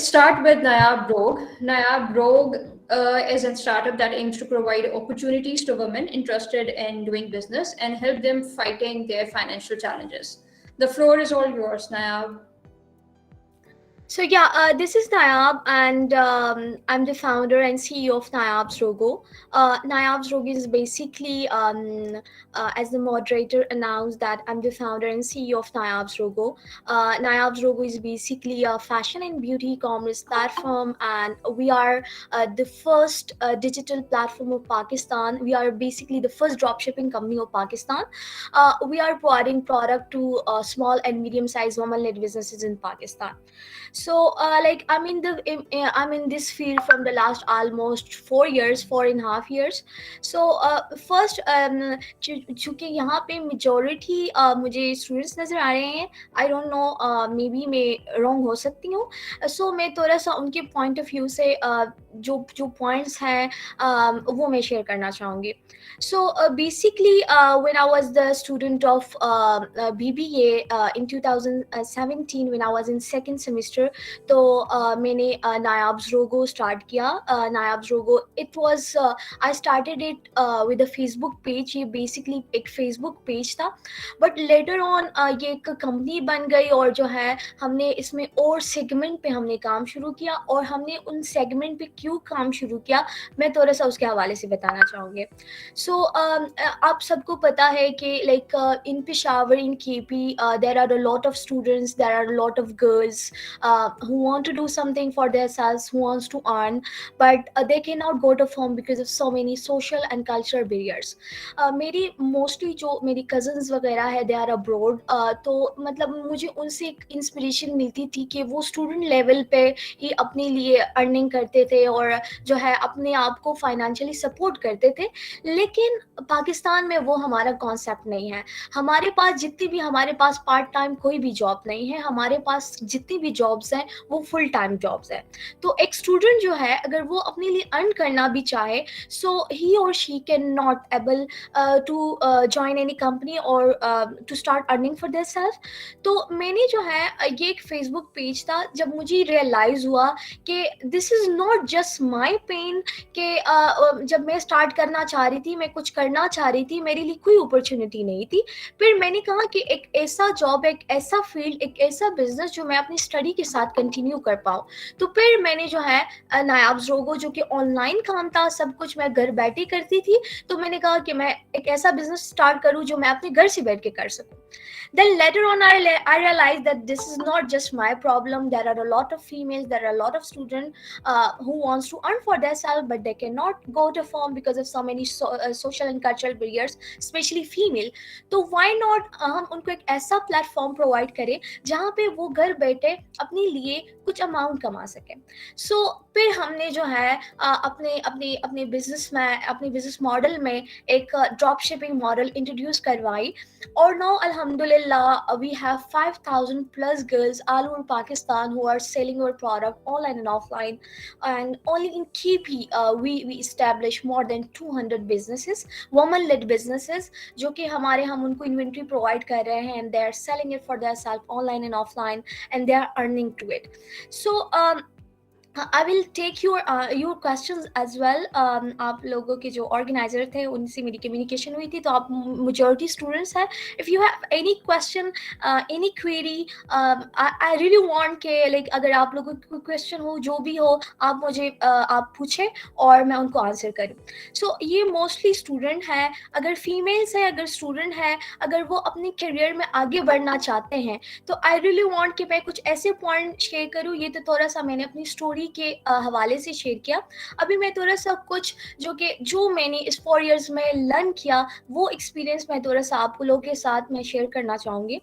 let's start with Nayab Rogue. Nayab Rogue is a startup that aims to provide opportunities to women interested in doing business and help them fighting their financial challenges. The floor is all yours, Nayab. This is Nayab, and I'm the founder and CEO of Nayab's Rogo. Nayab's Rogo is basically, as the moderator announced, that I'm the founder and CEO of Nayab's Rogo. Nayab's Rogo is basically a fashion and beauty commerce platform, and we are the first digital platform of Pakistan. We are basically the first dropshipping company of Pakistan. We are providing product to small and medium-sized women-led businesses in Pakistan. I'm in this field from the last almost 4 years, 4.5 years. First, चूंकि यहाँ पे majority मुझे students नजर आ रहे हैं. I don't know, maybe मैं wrong हो सकती हूँ. So मैं थोड़ा सा उनके point of view से जो points हैं वो मैं share करना चाहूँगी. Basically, when I was the student of BBA in 2017, when I was in second semester, तो मैंने नायाब्स रोगो स्टार्ट किया. नायाब्स रोगो, it was, I started it with a Facebook page. ये बेसिकली एक फेसबुक पेज था, बट लेटर ऑन ये एक कंपनी बन गई, और जो है हमने इसमें और सेगमेंट पे हमने काम शुरू किया. और हमने उन सेगमेंट पे क्यों काम शुरू किया, मैं थोड़ा सा उसके हवाले से बताना चाहूँगी. आप सबको पता है कि like in Peshawar, in KP, there are a lot of students, there are a lot of girls who want to do something for themselves, who wants to earn, but they cannot go to firm because of so many social and cultural barriers. मेरी mostly जो मेरी cousins वगैरह है, they are abroad. तो मतलब मुझे उनसे एक इंस्पिरेशन मिलती थी कि वो स्टूडेंट लेवल पे ही अपने लिए अर्निंग करते थे और जो है अपने आप को फाइनेंशियली सपोर्ट करते थे. लेकिन पाकिस्तान में वो हमारा कॉन्सेप्ट नहीं है. हमारे पास पार्ट टाइम कोई भी जॉब नहीं है. हमारे पास जितनी भी जॉब्स हैं वो फुल टाइम जॉब्स हैं. तो एक स्टूडेंट जो है, अगर वो अपने लिए अर्न करना भी चाहे, सो ही और she can not able to join any company और to start earning for their self. तो मैंने जो है ये एक फेसबुक पेज था, जब मुझे रियलाइज हुआ कि this is not just my pain, कि जब मैं स्टार्ट करना चाह रही थी, मैं कुछ करना चाह रही थी, मेरे लिए कोई अपॉर्चुनिटी नहीं थी. फिर मैंने कहा कि एक ऐसा जॉब, एक ऐसा फील्ड, एक ऐसा बिजनेस जो मैं अपनी स्टडी के साथ कंटिन्यू कर पाऊँ. तो फिर मैंने जो है नायाब्स रोगो, जो कि ऑनलाइन काम था, सब कुछ मैं घर बैठे करती थी, तो मैंने कहा कि मैं एक ऐसा बिजनेस स्टार्ट करूँ जो मैं अपने घर से बैठ के कर सकूँ. Then later on, I realized that this is not just my problem. There are a lot of females, there are a lot of students who wants to earn for themselves, but they cannot go to firm because of so many social and cultural barriers, especially female. तो why not हम उनको एक ऐसा platform provide करें जहाँ पे वो घर बैठे अपने लिए कुछ अमाउंट कमा सकें. फिर हमने जो है अपने बिजनेस मॉडल में एक ड्रॉप शिपिंग मॉडल इंट्रोड्यूस करवाई. और now alhamdulillah we have 5,000 plus girls all over Pakistan who are selling our product online and offline. And only in KP we establish more than 200 businesses, women led businesses, जो कि हम उनको inventory provide कर रहे हैं, and they are selling it for themselves online and offline, and they are earning to it. I will take your questions as well. आप लोगों के जो ऑर्गेनाइजर थे उनसे मेरी कम्युनिकेशन हुई थी, तो आप मेजॉरिटी स्टूडेंट्स हैं. If you have any question, any query, I really want के लाइक अगर आप लोगों को क्वेश्चन हो, जो भी हो, आप मुझे आप पूछें और मैं उनको आंसर करूँ. ये मोस्टली स्टूडेंट हैं. अगर फीमेल्स हैं, अगर स्टूडेंट हैं, अगर वो अपने करियर में आगे बढ़ना चाहते हैं, तो आई रियली वांट कि मैं कुछ ऐसे पॉइंट शेयर करूँ. ये तो थोड़ा सा मैंने अपनी स्टोरी के हवाले से शेयर किया. अभी मैं थोड़ा सा कुछ जो मैंने इस 4 years में लर्न किया, वो एक्सपीरियंस मैं थोड़ा सा आप लोगों के साथ मैं शेयर करना चाहूँगी.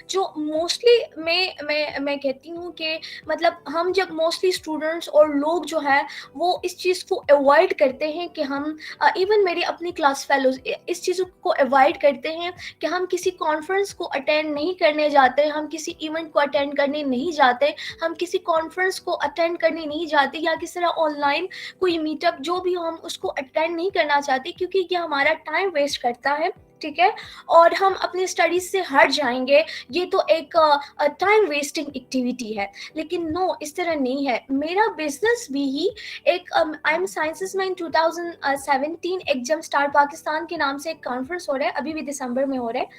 जो मोस्टली मैं कहती हूँ कि मतलब हम जब मोस्टली स्टूडेंट्स और लोग जो है वो इस चीज़ को अवॉइड करते हैं कि हम इवन मेरे अपनी क्लास फेलोज इस चीज़ को अवॉइड करते हैं कि हम किसी कॉन्फ्रेंस को अटेंड नहीं करने जाते, हम किसी इवेंट को अटेंड करने नहीं जाते, हम किसी कॉन्फ्रेंस को अटेंड करने नहीं जाते या किस तरह ऑनलाइन कोई मीटअप जो भी हो हम उसको अटेंड नहीं करना चाहते, क्योंकि ये हमारा टाइम वेस्ट करता है, ठीक है, और हम अपनी स्टडीज से हट जाएंगे, ये तो एक टाइम वेस्टिंग एक्टिविटी है। लेकिन नो, इस तरह नहीं है। मेरा बिजनेस भी ही एक आई एम साइंसेस में इन 2017 एक जम स्टार पाकिस्तान के नाम से एक कॉन्फ्रेंस हो रहा है, अभी भी दिसंबर में हो रहा है,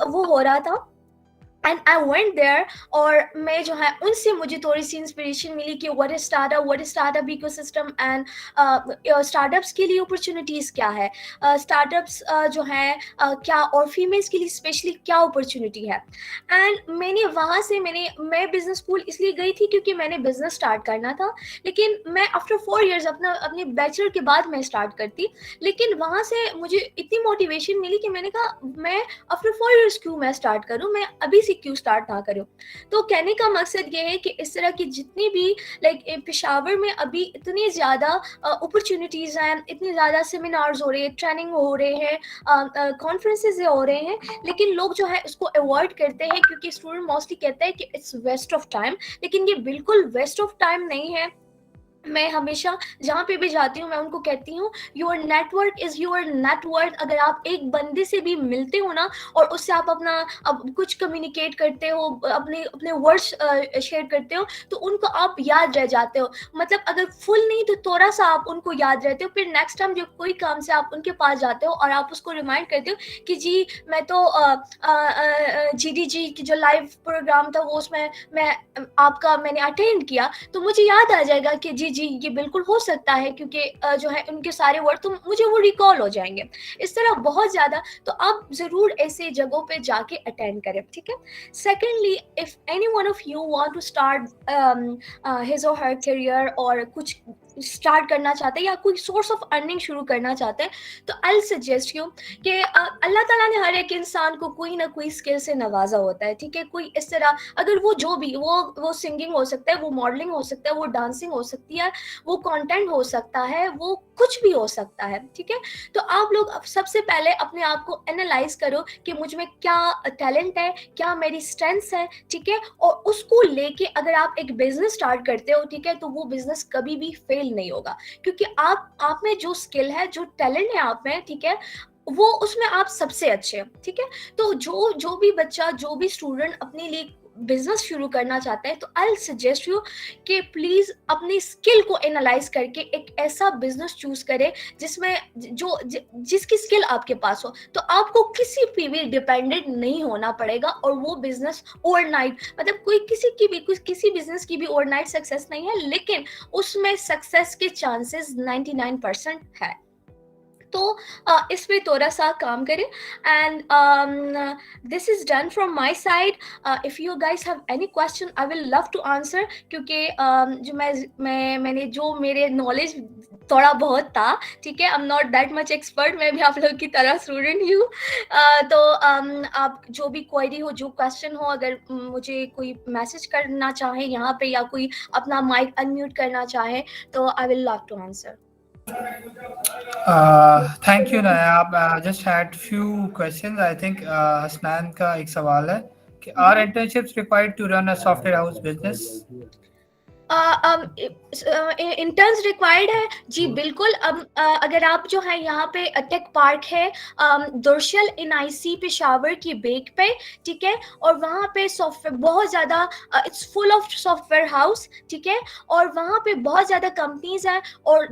वो हो रहा था एंड आई वेंट देयर, और मैं जो है उनसे मुझे थोड़ी सी इंस्पिरेशन मिली कि what is startup ecosystem and startups के लिए अपॉर्चुनिटीज़ क्या है, स्टार्टअप्स जो है क्या, और फीमेल्स के लिए स्पेशली क्या अपॉर्चुनिटी है। एंड मैंने वहाँ से मैं बिजनेस स्कूल इसलिए गई थी क्योंकि मैंने बिजनेस स्टार्ट करना था, लेकिन मैं आफ्टर 4 years अपने बैचलर के बाद मैं स्टार्ट करती, लेकिन वहाँ से मुझे इतनी मोटिवेशन मिली कि मैंने कहा मैं आफ्टर 4 years क्यों मैं स्टार्ट करूँ, मैं अभी क्यों स्टार्ट ना करूं। तो कहने का मकसद ये है कि इस तरह की जितनी भी लाइक पेशावर में अभी इतनी ज़्यादा अपॉर्चुनिटीज़ हैं, इतनी ज़्यादा सेमिनार्स हो रहे हैं, ट्रेनिंग हो रहे हैं, कॉन्फ्रेंसेज हो रहे हैं, लेकिन लोग जो है उसको अवॉइड करते हैं क्योंकि स्टूडेंट मोस्टली कहते हैं कि इट्स वेस्ट ऑफ टाइम, लेकिन ये बिल्कुल वेस्ट ऑफ टाइम नहीं है। मैं हमेशा जहाँ पे भी जाती हूँ मैं उनको कहती हूँ your network is your net worth. अगर आप एक बंदे से भी मिलते हो ना और उससे आप अब कुछ कम्युनिकेट करते हो, अपने वर्ड्स शेयर करते हो, तो उनको आप याद रह जाते हो। मतलब अगर फुल नहीं तो थोड़ा सा आप उनको याद रहते हो, फिर नेक्स्ट टाइम जब कोई काम से आप उनके पास जाते हो और आप उसको रिमाइंड करते हो कि जी मैं तो GDG की जो लाइव प्रोग्राम था वो उसमें मैंने अटेंड किया, तो मुझे याद आ जाएगा कि जी ये बिल्कुल हो सकता है, क्योंकि जो है उनके सारे वर्ड तो मुझे वो रिकॉल हो जाएंगे। इस तरह बहुत ज़्यादा, तो आप ज़रूर ऐसे जगहों पे जाके अटेंड करें, ठीक है। Secondly, if any one of you want to start his और हर करियर और कुछ स्टार्ट करना चाहते हैं या कोई सोर्स ऑफ अर्निंग शुरू करना चाहते हैं, तो आई विल सजेस्ट यू कि अल्लाह ताला ने हर एक इंसान को कोई ना कोई स्किल से नवाजा होता है, ठीक है। कोई इस तरह अगर वो जो भी वो सिंगिंग हो सकता है, वो मॉडलिंग हो सकता है, वो डांसिंग हो सकती है, वो कंटेंट हो सकता है, वो कुछ भी हो सकता है, ठीक है। तो आप लोग सबसे पहले अपने आप को एनालाइज करो कि मुझ में क्या टैलेंट है, क्या मेरी स्ट्रेंथ्स है, ठीक है, और उसको लेके अगर आप एक बिजनेस स्टार्ट करते हो, ठीक है, तो वो बिजनेस कभी भी फेल नहीं होगा, क्योंकि आप में जो स्किल है, जो टैलेंट है आप में, ठीक है, वो उसमें आप सबसे अच्छे हैं, ठीक है। तो जो भी बच्चा, जो भी स्टूडेंट अपने लिए बिजनेस शुरू करना चाहता है, तो आई विल सजेस्ट यू कि प्लीज अपनी स्किल को एनालाइज करके एक ऐसा बिजनेस चूज करे जिसमें जिसकी स्किल आपके पास हो, तो आपको किसी पे भी डिपेंडेंट नहीं होना पड़ेगा। और वो बिजनेस ओवरनाइट, मतलब किसी बिजनेस की भी ओवरनाइट सक्सेस नहीं है, लेकिन उसमें सक्सेस के चांसेस 99% है। तो इस पे थोड़ा सा काम करें। And this is done from my side. If you guys have any question I will love to answer, क्योंकि जो मैंने जो मेरे नॉलेज थोड़ा बहुत था, ठीक है, I am not that much expert, मैं भी आप लोग की तरह स्टूडेंट ही हूँ। तो आप जो भी क्वेरी हो, जो क्वेश्चन हो, अगर मुझे कोई मैसेज करना चाहे यहाँ पे या कोई अपना माइक अनम्यूट करना चाहे, तो I will love to answer. Thank you Nayab. Just had few questions. I think Hasnain का एक सवाल है कि are internships required to run a software house business? Interns required है जी, बिल्कुल। अगर आप जो है यहाँ पे टेक पार्क है दुर्शल NIC पेशावर की बेक पे, ठीक है, और वहाँ पे सॉफ्टवेयर बहुत ज़्यादा, it's full of software house, ठीक है, और वहाँ पे बहुत ज़्यादा कंपनीज हैं और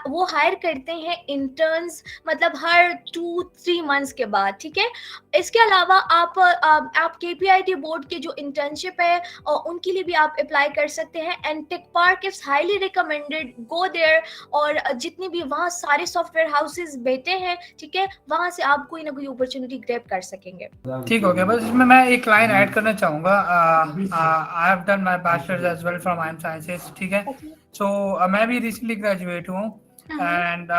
वो हायर करते हैं इंटर्न्स, मतलब हर 2-3 मंथ्स के बाद, ठीक है। इसके अलावा आप KPIT बोर्ड के जो इंटर्नशिप है उनके लिए भी आप अप्लाई कर सकते हैं। And tech park is highly recommended, go there. और जितनी भी वहाँ सारे सॉफ्टवेयर हाउसेस बैठे हैं, ठीक है, वहाँ से आप कोई ना कोई अपॉर्चुनिटी ग्रैब कर सकेंगे। ठीक हो गया। बस इसमें मैं एक लाइन ऐड करना चाहूँगा। I have done my bachelors as well from IIM sciences, ठीक है। सो मैं भी रिसेंटली ग्रेजुएट हूँ एंड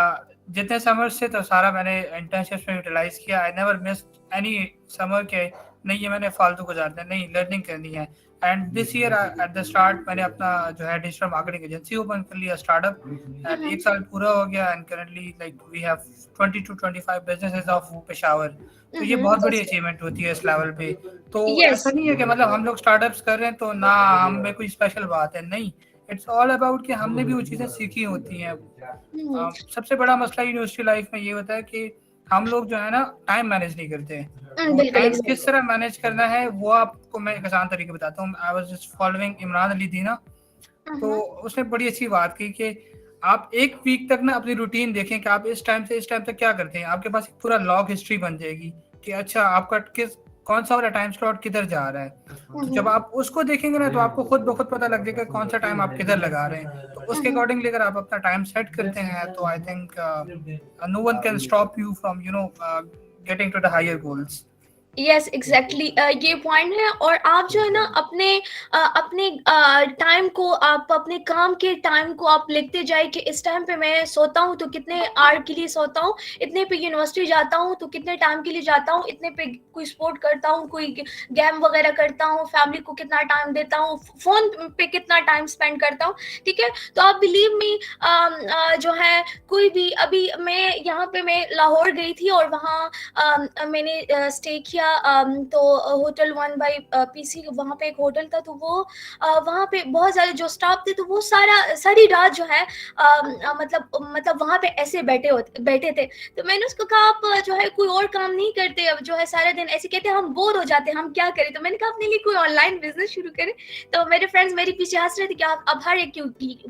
जितने समर से तो सारा मैंने इंटर्नशिप में यूटिलाइज किया। I never missed any summer के नहीं ये मैंने फालतू गुजारना है, नहीं लर्निंग करनी है। And this year at the start मैंने अपना जो है डिजिटल मार्केटिंग एजेंसी ओपन कर लिया, स्टार्टअप, एंड 1 साल पूरा हो गया and currently like we have 20 to 25 businesses of Peshawar. तो ये बहुत बड़ी अचीवमेंट होती है इस लेवल पे। तो Yes. ऐसा नहीं है कि मतलब हम लोग स्टार्टअप्स कर रहे हैं तो ना हम में कोई स्पेशल बात है, नहीं, इट्स ऑल अबाउट कि हमने भी वो चीज़ें सीखी होती हैं। सबसे बड़ा मसला यूनिवर्सिटी लाइफ में ये होता है कि हम लोग जो है ना टाइम मैनेज नहीं करते हैं। बिल्कुल टाइम exactly. किस तरह मैनेज करना है वो आपको मैं एक आसान तरीके बताता हूँ। I was just following Imran Ali Dina, तो उसने बड़ी अच्छी बात की कि आप एक वीक तक ना अपनी रूटीन देखें कि आप इस टाइम से इस टाइम तक क्या करते हैं। आपके पास एक पूरा लॉग हिस्ट्री बन जाएगी कि अच्छा आपका कौन सा वाला टाइम स्लॉट किधर जा रहा है। तो जब आप उसको देखेंगे ना तो आपको खुद ब खुद पता लग जाएगा कौन सा टाइम आप किधर लगा रहे हैं। तो उसके अकॉर्डिंगली अगर आप अपना टाइम सेट करते हैं तो I think no one can stop you from getting to the higher goals. Yes exactly ये पॉइंट है। और आप जो है ना अपने टाइम को, आप अपने काम के टाइम को आप लिखते जाए कि इस टाइम पे मैं सोता हूँ तो कितने आवर के लिए सोता हूँ, इतने पे यूनिवर्सिटी जाता हूँ तो कितने टाइम के लिए जाता हूँ, इतने पे कोई स्पोर्ट करता हूँ, कोई गेम वगैरह करता हूँ, फैमिली को कितना टाइम देता हूँ, फोन पे कितना टाइम स्पेंड करता हूँ, ठीक है। तो आप बिलीव मी जो है कोई भी, अभी मैं यहाँ पे मैं लाहौर गई थी और वहाँ मैंने स्टे किया, तो होटल 1/PC वहाँ पे एक होटल था, तो वो वहाँ पे बहुत सारे जो स्टाफ थे तो वो सारी रात जो है मतलब वहाँ पे ऐसे बैठे थे। तो मैंने उसको कहा आप जो है कोई और काम नहीं करते, अब जो है सारा दिन ऐसे कहते हैं हम बोर हो जाते हैं, हम क्या करें। तो मैंने कहा अपने लिए कोई ऑनलाइन बिजनेस शुरू करें। तो मेरे फ्रेंड्स मेरे पीछे हंस रहे थे कि आप अब हर एक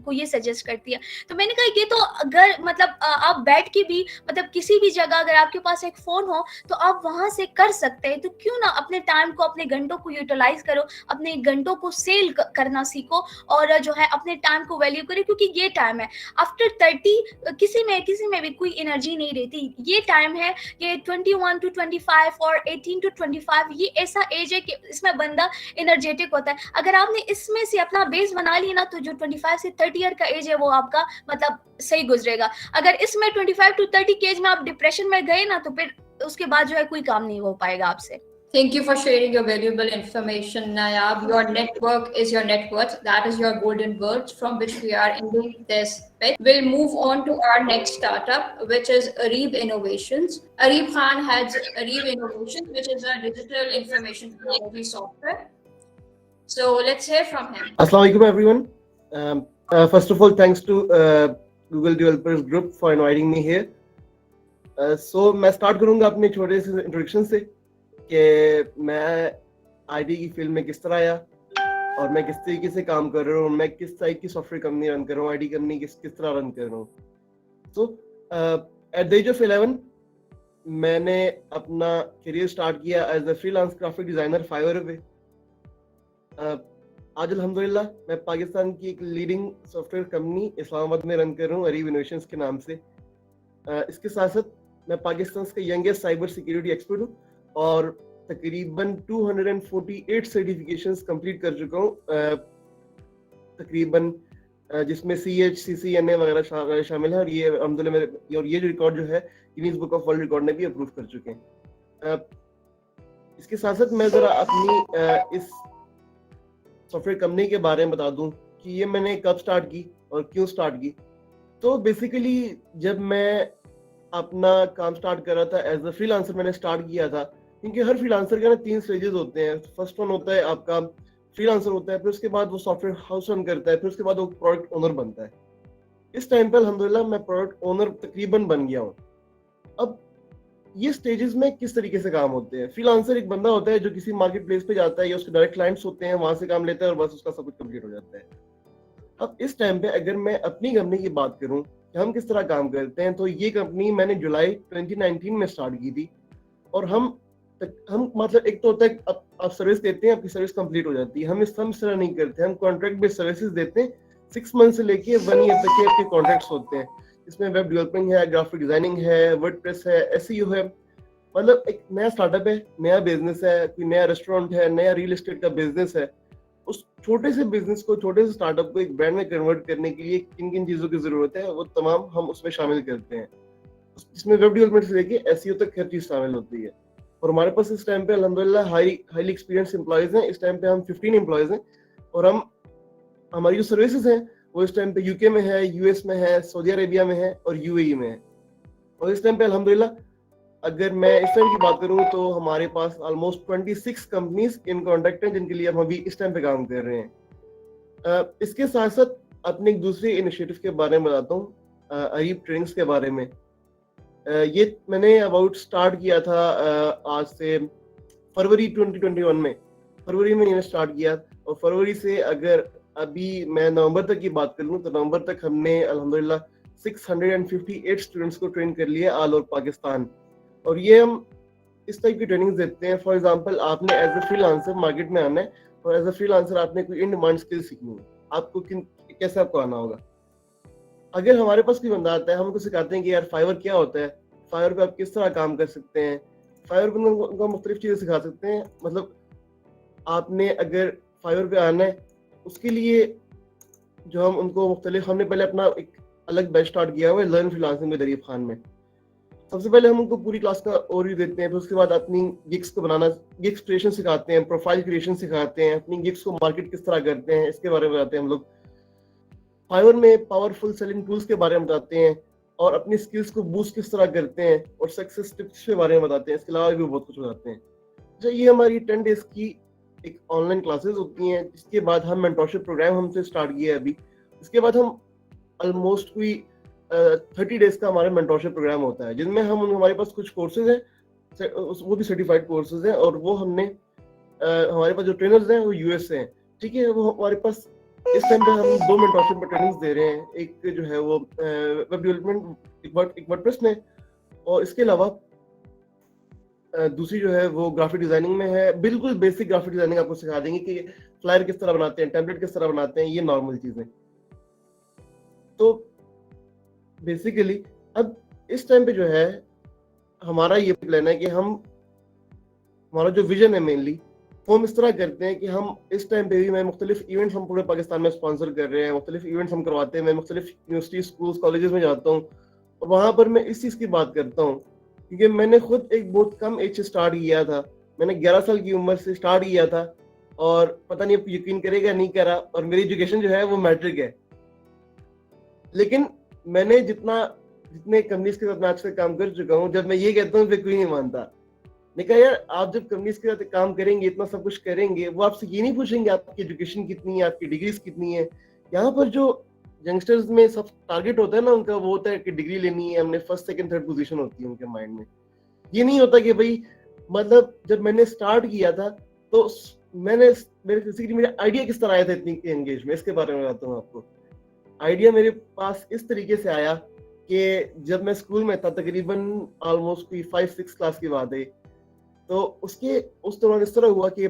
को ये सजेस्ट करती है। तो मैंने कहा ये तो अगर मतलब आप बैठ के भी मतलब किसी भी जगह अगर आपके पास एक फोन हो तो आप वहां से कर सकते हैं, तो क्यों ना अपने टाइम को, अपने घंटों को यूटिलाइज करो, अपने घंटों को सेल करना सीखो और जो है अपने टाइम को वैल्यू करो, क्योंकि ये टाइम है आफ्टर 30 किसी में भी कोई एनर्जी नहीं रहती। ये टाइम है, ये 21 to 25 और 18 to 25 ये ऐसा एज है कि इसमें बंदा एनर्जेटिक होता है। अगर आपने इसमें से अपना बेस बना लिया ना तो जो 25 से 30 ईयर का एज है वो आपका मतलब सही गुजरेगा। अगर इसमें 25 to 30 के एज में आप डिप्रेशन में गए ना तो फिर उसके बाद जो है कोई काम नहीं हो पाएगा आपसे। Thank you for sharing your valuable information, Nayab. Your network is your net worth. That is your golden words from which we are ending this bit. We'll move on to our next startup, which is Areeb Innovations. Areeb Khan has Areeb Innovations, which is a digital information technology software. So let's hear from him. Assalamu alaikum, everyone. First of all, thanks to Google Developers Group for inviting me here. So मैं start करूंगा अपने छोटे से introduction से कि मैं IT की field में किस तरह आया और मैं किस तरीके से काम कर रहा हूँ, मैं किस टाइप की सॉफ्टवेयर कंपनी रन कर रहा हूँ, आईटी कंपनी किस तरह रन कर रहा हूँ। So at the age of 11 मैंने अपना करियर स्टार्ट किया as a freelance graphic designer Fiverr पे। आज अल्हम्दुलिल्लाह मैं पाकिस्तान की एक लीडिंग सॉफ्टवेयर कंपनी इस्लामाबाद में रन कर रहा हूँ, अरीब इनोवेशंस के नाम से। इसके साथ साथ मैं पाकिस्तान का यंगेस्ट साइबर सिक्योरिटी एक्सपर्ट हूँ और तकरीबन 248 सर्टिफिकेशंस कंप्लीट कर चुका हूँ, तकरीबन जिसमें CHCCNA वगैरह शामिल है। और ये अल्हम्दुलिल्लाह मेरे और ये जो रिकॉर्ड जो है Guinness book of world record ने भी अप्रूव कर चुके हैं। इसके साथ साथ मैं ज़रा अपनी इस सॉफ्टवेयर कंपनी के बारे में बता दूं कि ये मैंने कब स्टार्ट की और क्यों स्टार्ट की। तो बेसिकली जब मैं अपना काम स्टार्ट कर रहा था एज अ फ्रीलांसर मैंने स्टार्ट किया था, क्योंकि हर फ्रीलांसर के ना 3 स्टेजेस होते हैं। फर्स्ट वन होता है आपका फ्रीलांसर होता है, फिर उसके बाद वो सॉफ्टवेयर हाउस रन करता है, फिर उसके बाद वो प्रोडक्ट ओनर बनता है। इस टाइम पर अल्हम्दुलिल्लाह मैं प्रोडक्ट ओनर तकरीबन बन गया हूँ। अब ये स्टेजेस में किस तरीके से काम होते हैं। फ्रीलांसर एक बंदा होता है जो किसी मार्केट प्लेस पे जाता है या उसके डायरेक्ट क्लाइंट्स होते हैं, वहां से काम लेता है और बस उसका सब कुछ कंप्लीट हो जाता है। अब इस टाइम पे अगर मैं अपनी कंपनी की बात करूं कि हम किस तरह काम करते हैं, तो ये कंपनी मैंने जुलाई 2019 में स्टार्ट की थी। और हम मतलब एक तो होता है आप सर्विस देते हैं, आपकी सर्विस कंप्लीट हो जाती है। हम इस तरह नहीं करते, हम कॉन्ट्रैक्ट बेस्ड सर्विसेज देते हैं। 6 मंथ से लेके 1 ईयर तक के आपके कॉन्ट्रैक्ट्स होते हैं। इसमें वेब डेवलपिंग है, ग्राफिक डिजाइनिंग है, वर्डप्रेस है, एसईओ है। मतलब एक नया स्टार्टअप है, नया बिजनेस है, कोई नया रेस्टोरेंट है, नया रियल एस्टेट का बिजनेस है। उस छोटे से बिजनेस को, छोटे से स्टार्टअप को एक ब्रांड में कन्वर्ट करने के लिए किन किन चीजों की जरूरत है वो तमाम हम उसमें शामिल करते हैं। इसमें वेब डेवलपमेंट से लेके एसईओ तक हर चीज शामिल होती है। और हमारे पास इस टाइम पे अल्हम्दुलिल्लाह हाईली एक्सपीरियंस एम्प्लॉयज हैं। इस टाइम पे हम 15 एम्प्लॉयज हैं और हमारी जो सर्विसेज हैं वो इस टाइम पे यूके में है, यूएस में है, सऊदी अरेबिया में है और यूएई में है। और इस टाइम पे अल्हम्दुलिल्लाह अगर मैं इस टाइम की बात करूं तो हमारे पास ऑलमोस्ट 26 कंपनीज इन कॉन्टैक्ट हैं जिनके लिए हम अभी इस टाइम पे काम कर रहे हैं। इसके साथ साथ अपने एक दूसरे इनिशिएटिव के बारे में बताता हूँ, अरीब ट्रेनिंग्स के बारे में। ये मैंने अबाउट स्टार्ट किया था आज से फरवरी 2021 में, फरवरी में मैंने स्टार्ट किया और फरवरी से अगर अभी मैं नवंबर तक की बात कर लूँ तो नवंबर तक हमने अल्हम्दुलिल्लाह 658 स्टूडेंट्स को ट्रेन कर लिया ऑल ओवर पाकिस्तान। और ये हम इस टाइप की ट्रेनिंग देते हैं। फॉर एग्जांपल आपने एज ए फ्रीलांसर मार्केट में आना है और एज ए फ्रीलांसर आपने कोई इन डिमांड स्किल सीखनी है, आपको कैसे आपको आना होगा। अगर हमारे पास कोई बंदा आता है हम उनको सिखाते हैं कि यार फाइवर क्या होता है, फाइवर पे आप किस तरह काम कर सकते हैं, फाइवर पे उनको मुख्तलिफ चीज़ें सिखा सकते हैं। मतलब आपने अगर फाइवर पे आना है उसके लिए जो हम उनको मुख्तलिफ, हमने पहले अपना एक अलग बैच स्टार्ट किया हुआ है लर्न फ्रीलांसिंग में दरीब खान में। सबसे पहले हम उनको पूरी क्लास का ओवरव्यू देते हैं, फिर उसके बाद अपनी गिग्स को बनाना, गिग्स क्रिएशन सिखाते हैं, प्रोफाइल क्रिएशन सिखाते हैं, अपनी गिग्स को मार्केट किस तरह करते हैं इसके बारे में बताते हैं हम लोग। फाइवर में पावरफुल सेलिंग टूल्स के बारे में बताते हैं और अपनी स्किल्स को बूस्ट किस तरह करते हैं और सक्सेस टिप्स के बारे में बताते हैं। इसके अलावा भी बहुत कुछ बताते हैं। तो ये हमारी 10 डेज की एक ऑनलाइन क्लासेस होती हैं। इसके बाद हम मेंटरशिप प्रोग्राम हमसे स्टार्ट किया है अभी। इसके बाद हम ऑलमोस्ट कोई 30 डेज का हमारा मेंटरशिप प्रोग्राम होता है जिनमें हमारे पास कुछ कोर्सेज हैं, वो भी सर्टिफाइड कोर्सेज हैं और वो हमने हमारे पास जो ट्रेनर्स हैं वो यूएस से हैं, ठीक है। वो हमारे पास इस टाइम पे हम 2 मेंटरशिप में ट्रेनिंग्स दे रहे हैं। एक जो है वो वेब डेवलपमेंट एक वर्डप्रेस में और इसके अलावा दूसरी जो है वो ग्राफिक डिजाइनिंग में है। बिल्कुल बेसिक ग्राफिक डिजाइनिंग आपको सिखा देंगे कि फ्लायर किस तरह बनाते हैं, टेम्पलेट किस तरह बनाते हैं, ये नॉर्मल चीजें। तो बेसिकली अब इस टाइम पे जो है हमारा ये प्लान है कि हमारा जो विजन है मेनली वो हम इस तरह करते हैं कि हम इस टाइम पे भी मैं मुख्तलिफ इवेंट्स हम पूरे पाकिस्तान में स्पॉन्सर कर रहे हैं, मुख्तलिफ इवेंट्स हम करवाते हैं। मैं मुख्तलिफ यूनिवर्सिटी, स्कूल्स, कॉलेजेस में जाता हूँ और वहाँ पर मैं इस चीज़ की बात करता हूँ क्योंकि मैंने खुद एक बहुत कम एज से स्टार्ट किया था। मैंने 11 साल की उम्र से स्टार्ट किया था और पता नहीं आप यकीन करेगा नहीं करा, और मेरी एजुकेशन जो है वो मैट्रिक है। लेकिन मैंने जितने कंपनीज के साथ मैं आज तक काम कर चुका हूँ, जब मैं ये कहता हूँ फिर कोई नहीं मानता। मैंने कहा यार आप जब कंपनीज के साथ काम करेंगे, इतना सब कुछ करेंगे, वो आपसे ये नहीं पूछेंगे आपकी एजुकेशन कितनी है, आपकी डिग्रीज कितनी है। यहाँ पर जो यंगस्टर्स में सब टारगेट होता है ना उनका, वो होता है कि डिग्री लेनी है, हमने फर्स्ट सेकंड थर्ड पोजीशन होती है उनके माइंड में। ये नहीं होता कि भाई मतलब जब मैंने स्टार्ट किया था तो मेरे आइडिया किस तरह आया था इतनी एंगेज में, इसके बारे में बताता हूँ आपको। आइडिया मेरे पास इस तरीके से आया कि जब मैं स्कूल में था, तकरीबन ऑलमोस्ट कोई 5-6 क्लास की बात है, तो उस दौरान इस तरह हुआ कि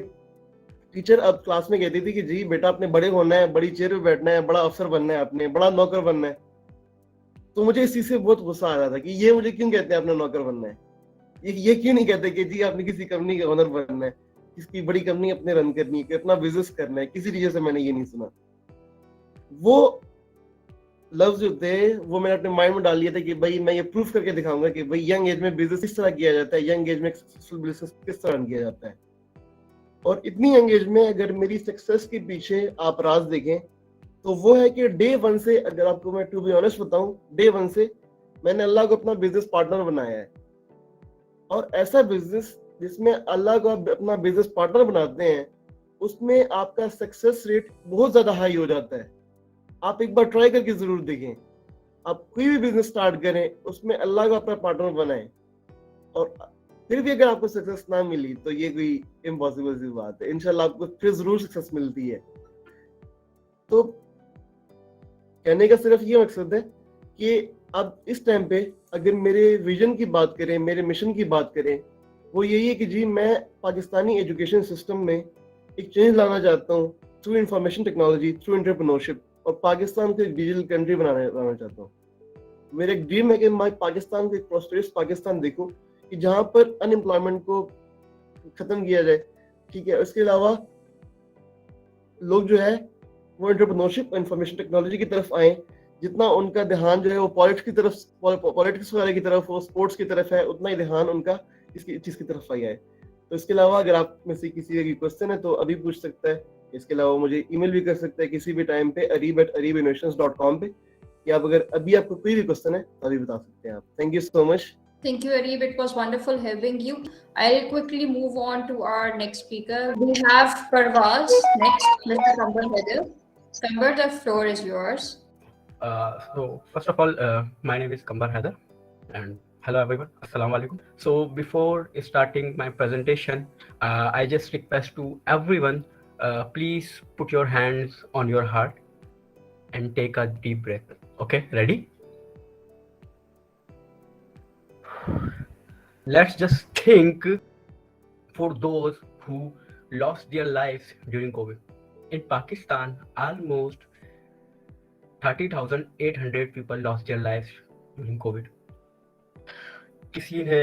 टीचर अब क्लास में कहती थी कि जी बेटा आपने बड़े होना है, बड़ी चेयर पे बैठना है, बड़ा अफसर बनना है, आपने बड़ा नौकर बनना है। तो मुझे इस चीज से बहुत गुस्सा आ रहा था कि ये मुझे क्यों कहते हैं आपने नौकर बनना है, ये क्यों नहीं कहते कि जी आपने किसी कंपनी का ओनर बनना है, किसी बड़ी कंपनी अपने रन करनी है, अपना बिजनेस करना है। किसी टीचर से मैंने ये नहीं सुना। वो लफ्ज जो थे वो मैंने अपने माइंड में डाल लिया था कि भाई मैं ये प्रूफ करके दिखाऊंगा कि भाई यंग एज में बिजनेस किस तरह किया जाता है, यंग एज में सक्सेसफुल बिजनेस किस तरह रन किया जाता है। और इतनी यंग एज में अगर मेरी सक्सेस के पीछे आप राज देखें तो वो है कि डे 1 से, अगर आपको मैं टू बी ऑनेस्ट बताऊं, डे 1 से मैंने अल्लाह को अपना बिजनेस पार्टनर बनाया है। और ऐसा बिजनेस जिसमें अल्लाह को आप अपना बिजनेस पार्टनर बनाते हैं उसमें आपका सक्सेस रेट बहुत ज्यादा हाई हो जाता है। आप एक बार ट्राई करके जरूर देखें। आप कोई भी बिजनेस स्टार्ट करें उसमें अल्लाह को अपना पार्टनर बनाएं और फिर भी अगर आपको सक्सेस ना मिली तो ये कोई इम्पॉसिबल सी बात है। इंशाल्लाह आपको फिर जरूर सक्सेस मिलती है। तो कहने का सिर्फ ये मकसद है कि अब इस टाइम पे अगर मेरे विजन की बात करें, मेरे मिशन की बात करें, वो यही है कि जी मैं पाकिस्तानी एजुकेशन सिस्टम में एक चेंज लाना चाहता हूँ through information technology, through entrepreneurship, और पाकिस्तान को एक डिजिटल कंट्री बनाना चाहता हूँ। मेरा एक ड्रीम है कि मैं पाकिस्तान को एक प्रोस्पेरस पाकिस्तान देखूं कि जहाँ पर अनएम्प्लॉयमेंट को खत्म किया जाए, ठीक है। इसके अलावा लोग जो है वो एंटरप्रेन्योरशिप, इंफॉर्मेशन टेक्नोलॉजी की तरफ आए। जितना उनका ध्यान जो है वो पॉलिटिक्स वगैरह की तरफ हो, स्पोर्ट्स की तरफ है, उतना ही ध्यान उनका इसकी चीज की तरफ आई है। तो इसके अलावा अगर आप में से किसी का क्वेश्चन है तो अभी पूछ सकता है। इसके अलावा मुझे ईमेल भी कर सकता है किसी भी टाइम पे arib@aribinnovations.com पे, या अगर अभी आपको कोई भी क्वेश्चन है तो अभी बता सकते हैं आप। Thank you so much. Thank you, Arib. It was wonderful having you. I'll quickly move on to our next speaker. We have Parvaz next, Mr. Kambar Haider. Kambar, the floor is yours. So first of all, my name is Kambar Haider, and hello everyone. Assalamu alaikum. So before starting my presentation, I just request to everyone, please put your hands on your heart and take a deep breath. Okay, ready? Let's just think for those who lost their lives during COVID. In Pakistan, almost 30,800 people lost their lives during COVID. किसी ने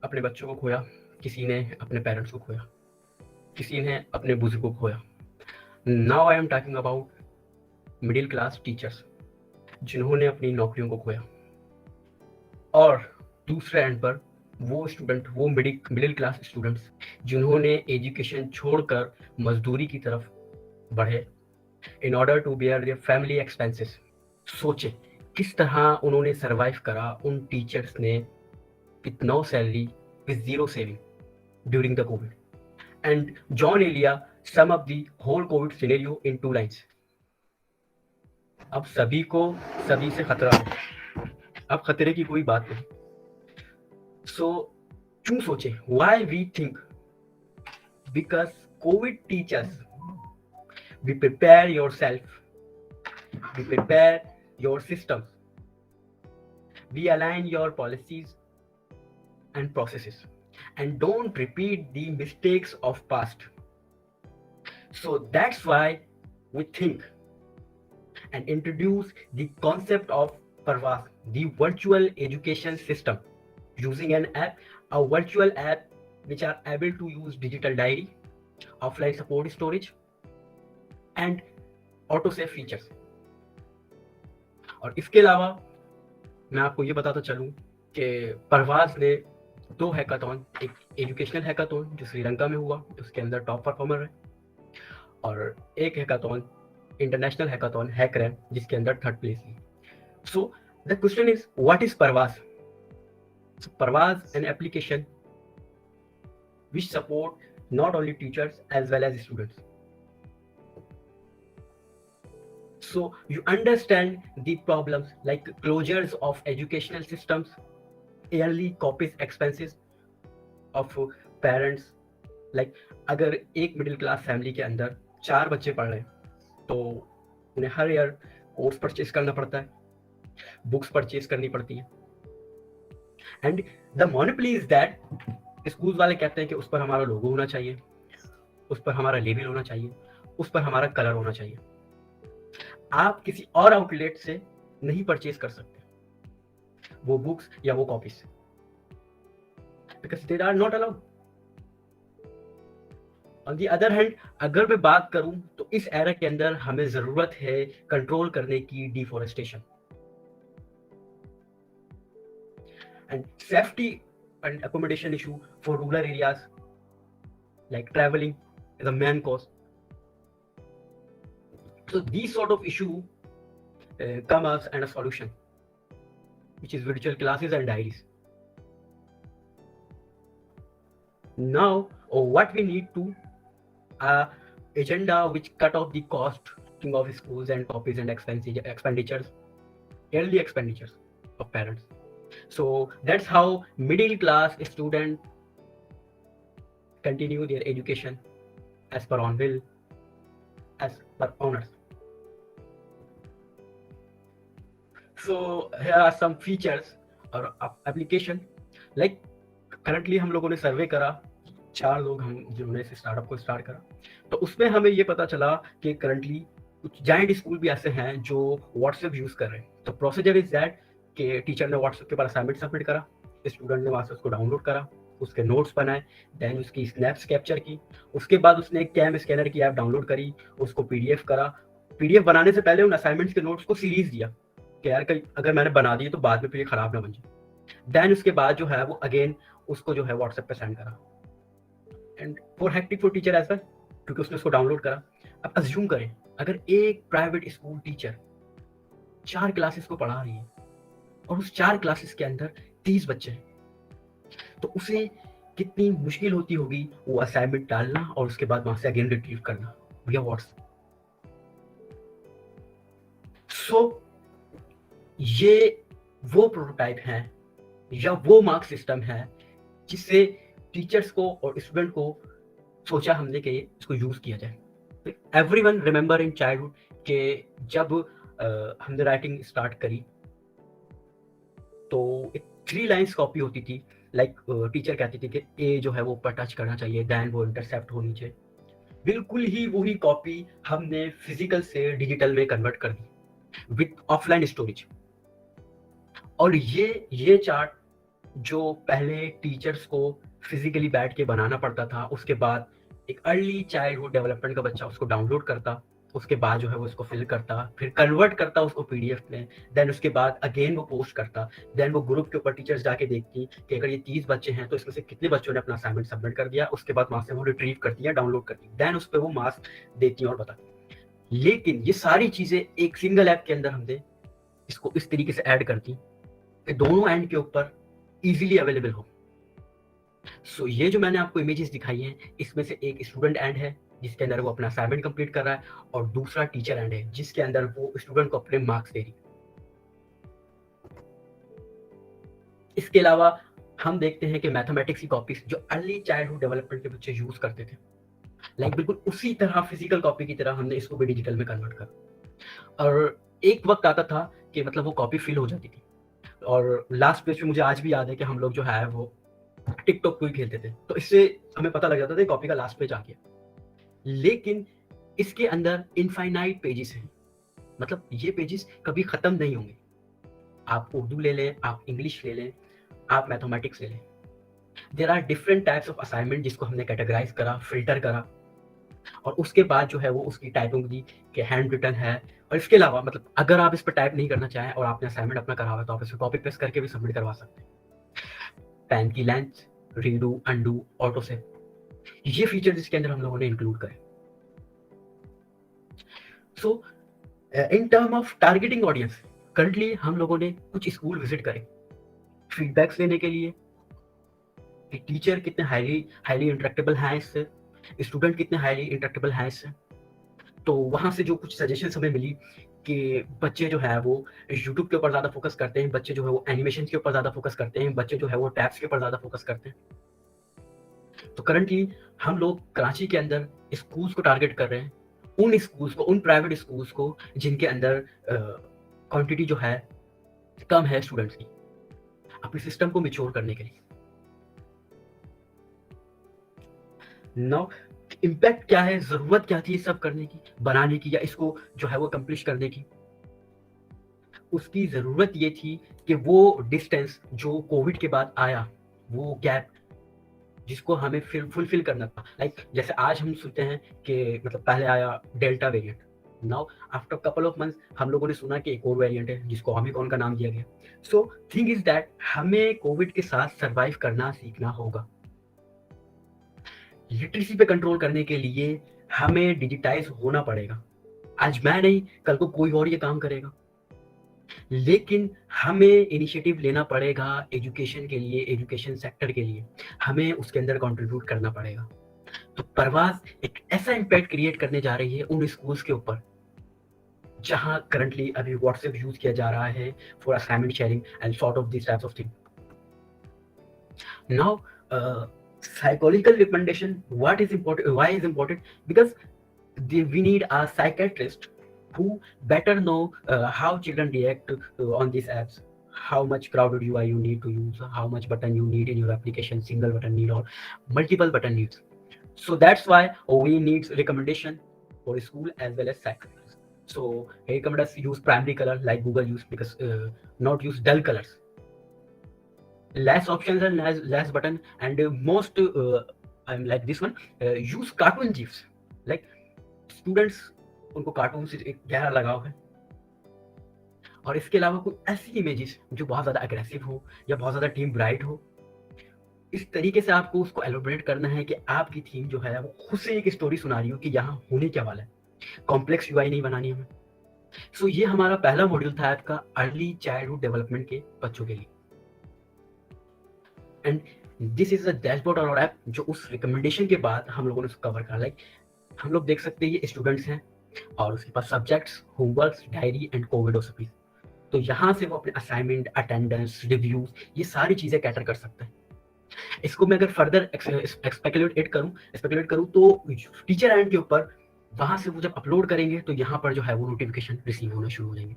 अपने बच्चों को खोया, किसी ने अपने parents को खोया, किसी ने अपने बुजुर्गों को खोया. Now I am talking about middle class teachers, जिन्होंने अपनी नौकरियों को खोया. और दूसरे एंड पर वो स्टूडेंट, वो मिडिल क्लास स्टूडेंट्स जिन्होंने एजुकेशन छोड़कर मजदूरी की तरफ बढ़े in order to bear their family expenses. सोचे किस तरह उन्होंने सरवाइव करा उन टीचर्स ने with no salary, with zero saving during the covid. And Jaun Elia sum up the whole covid scenario in 2 lines. अब सभी को सभी से खतरा है, अब खतरे की कोई बात नहीं. सो क्यों सोचे? Why we think? Because covid teachers, we prepare yourself, we prepare your systems, we align your policies and processes, and don't repeat the mistakes of past. So that's why we think and introduce the concept of Parvaz, the virtual education system, using an app, a virtual app which are able to use digital diary, offline support storage, and auto save features. और इसके अलावा मैं आपको ये बताता चलूं कि परवाज ने 2 हैकाथॉन, एक एजुकेशनल हैकाथॉन जो श्रीलंका में हुआ, उसके अंदर टॉप परफॉर्मर है, और एक हैकाथॉन इंटरनेशनल हैकाथॉन हैकरैन जिसके अंदर 3rd प्लेस ली. So the question is what is Parwaz? Parwaz an application which support not only teachers as well as students. So you understand the problems like closures of educational systems, yearly copies expenses of parents. Like अगर एक middle class family के अंदर 4 बच्चे पढ़ रहे हैं तो उन्हें हर ईयर कोर्स परचेज करना पड़ता है, बुक्स परचेज करनी पड़ती है. And the monopoly is that school वाले कहते हैं कि उस पर हमारा लोगो होना चाहिए, उस पर हमारा लेबल होना चाहिए, उस पर हमारा कलर होना चाहिए. आप किसी और आउटलेट से नहीं परचेज कर सकते वो बुक्स या वो copies, because they are not allowed. On the other hand अगर मैं बात करूं तो इस एरा के अंदर हमें जरूरत है कंट्रोल करने की deforestation. And safety and accommodation issue for rural areas like traveling is a main cause. So these sort of issue come as and a solution which is virtual classes and diaries. Now what we need to agenda which cut off the cost of schools and copies and expenditures, yearly expenditures of parents. So that's how middle class students continue their education as per on will, as per honors. So here are some features or application. Like currently हम लोगों ने सर्वे करा, 4 लोग हम जिन्होंने इस startup को start करा, तो उसमें हमें ये पता चला कि करंटली कुछ जायंट स्कूल भी ऐसे हैं जो व्हाट्सएप यूज कर रहे हैं. तो प्रोसीजर इज दैट कि टीचर ने व्हाट्सएप के ऊपर असाइनमेंट सबमिट करा, स्टूडेंट ने वहां से उसको डाउनलोड करा, उसके नोट्स बनाए, देन उसकी स्नैप्स कैप्चर की, उसके बाद उसने एक कैम स्कैनर की ऐप डाउनलोड करी, उसको पीडीएफ करा. पीडीएफ बनाने से पहले उन असाइनमेंट्स के नोट्स को सीरीज दिया कि यार अगर मैंने बना दिए तो बाद में फिर ये खराब ना बन जाए. देन उसके बाद जो है वो अगेन उसको जो है व्हाट्सएप पे सेंड करा, and for hectic for teacher as well, क्योंकि उसने उसको डाउनलोड करा। अब अज्यूम करें अगर एक प्राइवेट स्कूल टीचर 4 क्लासेस को पढ़ा रही है और उस 4 क्लासेस के अंदर 30 बच्चे हैं, तो उसे कितनी मुश्किल होती होगी वो असाइनमेंट डालना और उसके बाद वहां से अगेन रिट्रीव करना via व्हाट्सएप। सो ये वो प्रोटोटाइप है या वो मार्क सिस्टम है जिससे टीचर्स को और स्टूडेंट को सोचा हमने कि इसको यूज किया जाए। एवरीवन रिमेंबर इन चाइल्डहुड के जब हमने राइटिंग स्टार्ट करी तो एक 3 लाइन्स कॉपी होती थी, लाइक टीचर कहती थी कि ए जो है वो ऊपर टच करना चाहिए, देन वो इंटरसेप्ट होनी चाहिए। बिल्कुल ही वही कॉपी हमने फिजिकल से डिजिटल में कन्वर्ट कर दी विथ ऑफलाइन स्टोरेज। और ये चार्ट जो पहले टीचर्स को फिजिकली बैठ के बनाना पड़ता था, उसके बाद एक अर्ली चाइल्डहुड डेवलपमेंट का बच्चा उसको डाउनलोड करता, उसके बाद जो है वो उसको फिल करता, फिर कन्वर्ट करता उसको पीडीएफ में, देन उसके बाद अगेन वो पोस्ट करता, देन वो ग्रुप के ऊपर टीचर्स जाके देखती कि अगर ये 30 बच्चे हैं तो इसमें से कितने बच्चों ने अपना असाइनमेंट सबमिट कर दिया, उसके बाद वहां से वो रिट्रीव करती है, डाउनलोड करती है, देन उस पर वो मार्क्स देती है और बताती। लेकिन ये सारी चीजें एक सिंगल ऐप के अंदर हमने इसको इस तरीके से ऐड करती कि दोनों एंड के ऊपर इजीली अवेलेबल हो। सो ये जो मैंने आपको इमेजेस दिखाई हैं, इसमें से एक स्टूडेंट एंड है जिसके अंदर वो अपना असाइनमेंट कंप्लीट कर रहा है, और दूसरा टीचर एंड है जिसके अंदर वो स्टूडेंट को अपने मार्क्स दे रही। इसके अलावा हम देखते हैं कि मैथमेटिक्स की कॉपीज जो अर्ली चाइल्डहुड डेवलपमेंट के बच्चे यूज करते थे, लाइक बिल्कुल उसी तरह फिजिकल कॉपी की तरह हमने इसको भी डिजिटल में कन्वर्ट कर। और एक वक्त आता था कि मतलब वो कॉपी फिल हो जाती थी, और लास्ट पेज पे मुझे आज भी याद है कि हम लोग जो है वो टिकटॉक को ही खेलते थे, तो इससे हमें पता लग जाता था कॉपी का लास्ट पेज आ गया। लेकिन इसके अंदर इनफाइनाइट पेजेस हैं, मतलब ये पेजेस कभी खत्म नहीं होंगे। आप उर्दू ले लें, आप इंग्लिश ले लें, आप मैथमेटिक्स ले लें, there are different types of assignment जिसको हमने कैटेगराइज करा, फिल्टर करा, और उसके बाद जो है वो उसकी टाइपिंग दी कि हैंड रिटन है। और इसके अलावा मतलब अगर आप इस पर टाइप नहीं करना चाहें और आपने असाइनमेंट अपना करा हुआ है तो आप इसे कॉपी पेस्ट करके भी सबमिट करवा सकते हैं। पेन की length, redo, undo, auto save, ये फीचर इसके अंदर हम लोगों ने इंक्लूड करे। So in term of targeting audience, currently हम लोगों ने कुछ स्कूल विजिट करे फीडबैक्स लेने के लिए कि टीचर कितने हाईली इंटरेक्टेबल हैं इससे, स्टूडेंट कितने हाईली इंटरेक्टेबल हैं इससे। तो वहां से जो कुछ सजेशंस हमें मिली कि बच्चे जो है वो यूट्यूब के ऊपर ज्यादा फोकस करते हैं, बच्चे जो है वो एनिमेशन के ऊपर ज्यादा फोकस करते हैं, बच्चे जो है वो टैब्स के ऊपर ज्यादा फोकस करते हैं। तो करंटली हम लोग कराची के अंदर स्कूल्स को टारगेट कर रहे हैं, उन स्कूल्स को, उन प्राइवेट स्कूल्स को जिनके अंदर क्वांटिटी जो है कम है स्टूडेंट्स की, अपने सिस्टम को मैच्योर करने के लिए। नाउ इम्पैक्ट क्या है, जरूरत क्या थी सब करने की, बनाने की, या इसको जो है वो कंप्लीट करने की। उसकी जरूरत ये थी कि वो डिस्टेंस जो कोविड के बाद आया, वो गैप जिसको हमें फिर फुलफिल करना था। लाइक जैसे आज हम सुनते हैं कि मतलब पहले आया delta variant, now after couple of months हम लोगों ने सुना कि एक और वेरिएंट है जिसको ओमिक्रॉन का नाम दिया गया। सो थिंग इज दैट हमें कोविड के साथ सरवाइव करना सीखना होगा। लिटरेसी पे कंट्रोल करने के लिए हमें डिजिटाइज होना पड़ेगा। आज मैं नहीं, कल को कोई और ये काम करेगा, लेकिन हमें इनिशिएटिव लेना पड़ेगा एजुकेशन के लिए, एजुकेशन सेक्टर के लिए हमें उसके अंदर कंट्रीब्यूट करना पड़ेगा। तो परवाज एक ऐसा इम्पैक्ट क्रिएट करने जा रही है उन स्कूल्स के ऊपर जहां करंटली अभी व्हाट्सएप यूज किया जा रहा है for assignment sharing and sort of this types of thing. Now psychological recommendation, what is important, why is important, because we need a psychiatrist who better know how children react on these apps, how much crowded UI you need to use, how much button you need in your application, single button need or multiple button needs. So that's why we need recommendation for school as well as psychiatrists. So recommend us use primary color like Google use, because not use dull colors, less options and less button, and most I'm like this one, use cartoon gifs, like students उनको cartoon से एक गहरा लगाव है। और इसके अलावा कोई ऐसी इमेजेस जो बहुत ज्यादा अग्रेसिव हो या बहुत ज्यादा टीम ब्राइट हो, इस तरीके से आपको उसको एलोबरेट करना है कि आपकी थीम जो है वो खुद से एक स्टोरी सुना रही हो कि यहाँ होने क्या वाला है। कॉम्प्लेक्स यूआई नहीं बनानी हमें। सो ये हमारा पहला मॉड्यूल था आपका अर्ली चाइल्डहुड डेवलपमेंट के बच्चों के लिए। And this is a dashboard और ऐप जो उस रिकमेंडेशन के बाद हम लोगों ने उसको कवर करा। लाइक हम लोग देख सकते हैं ये स्टूडेंट्स हैं और उसके पास subjects, homeworks, diary and covid office. तो यहाँ से वो अपने असाइनमेंट, अटेंडेंस, रिव्यूज, ये सारी चीजें कैटर कर सकते हैं। इसको मैं अगर फर्दर स्पेकुलेट करूँ तो टीचर एंड के ऊपर वहां से वो जब अपलोड करेंगे तो यहाँ पर जो है वो नोटिफिकेशन रिसीव होना शुरू हो जाएंगे।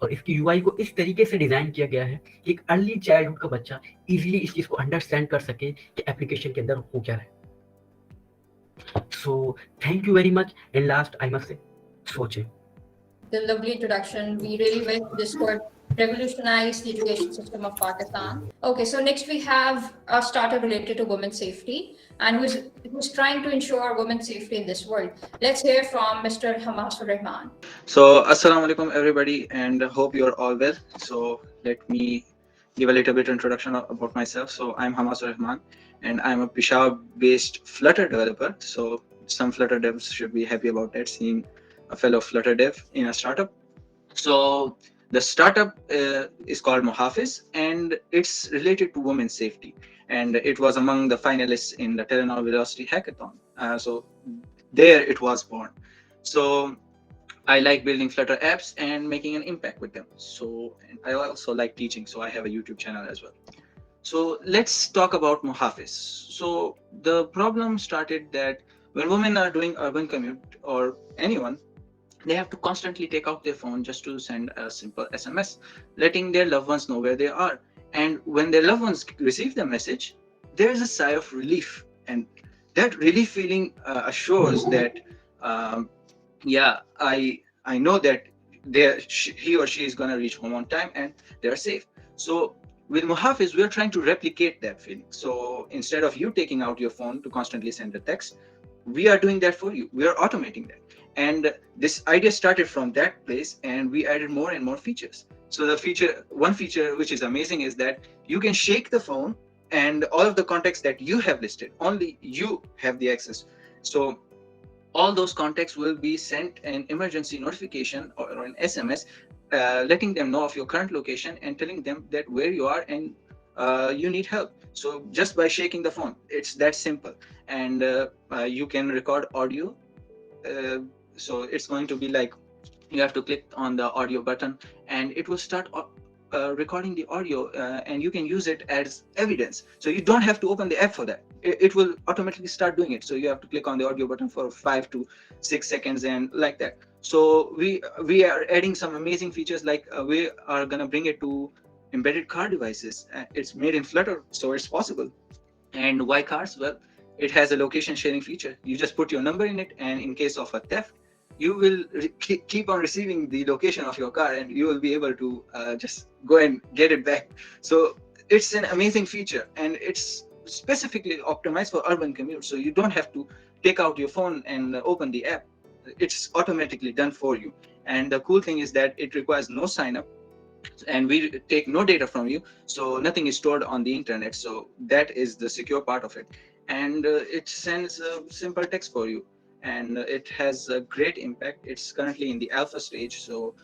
और इसकी यूआई को इस तरीके से डिजाइन किया गया है कि एक अर्ली चाइल्डहुड का बच्चा इजीली इस चीज को अंडरस्टैंड कर सके कि एप्लीकेशन के अंदर हो क्या रहा है। So thank you very much. And last I must say सोचे। The lovely introduction. We really wish this could revolutionize the education system of Pakistan. Okay, so next we have a startup related to women's safety and who's trying to ensure women's safety in this world. Let's hear from Mr. Hamasur Rahman. So, Assalamu alaikum everybody, and hope you're all well. So, let me give a little bit introduction about myself. So, I'm Hamasur Rahman, and I'm a Peshawar-based Flutter developer. So, some Flutter devs should be happy about that, seeing a fellow Flutter dev in a startup. So, the startup is called Muhafiz, and it's related to women's safety. And it was among the finalists in the Telenor Velocity Hackathon. So, there it was born. So, I like building Flutter apps and making an impact with them. So, and I also like teaching. So I have a YouTube channel as well. So let's talk about Muhafiz. So the problem started that when women are doing urban commute or anyone, they have to constantly take out their phone just to send a simple SMS, letting their loved ones know where they are. And when their loved ones receive the message, there is a sigh of relief. And that relief feeling assures that yeah, I know that he or she is going to reach home on time and they're safe. So with Muhafiz, we are trying to replicate that feeling. So instead of you taking out your phone to constantly send a text, we are doing that for you. We are automating that. And this idea started from that place, and we added more and more features. So one feature which is amazing is that you can shake the phone, and all of the contacts that you have listed, only you have the access. So all those contacts will be sent an emergency notification or an SMS, letting them know of your current location and telling them that where you are and you need help. So just by shaking the phone, it's that simple. And you can record audio. So it's going to be like you have to click on the audio button and it will start recording the audio, and you can use it as evidence. So you don't have to open the app for that. It will automatically start doing it. So you have to click on the audio button for 5 to 6 seconds and like that. So we are adding some amazing features, like we are going to bring it to embedded car devices. It's made in Flutter, so it's possible. And why cars? Well, it has a location sharing feature. You just put your number in it, and in case of a theft, you will keep on receiving the location of your car, and you will be able to just go and get it back. So it's an amazing feature, and it's specifically optimized for urban commute. So you don't have to take out your phone and open the app. It's automatically done for you. And the cool thing is that it requires no sign up, and we take no data from you. So nothing is stored on the internet. So that is the secure part of it. And it sends a simple text for you. And it has a great impact. It's currently in the alpha stage. So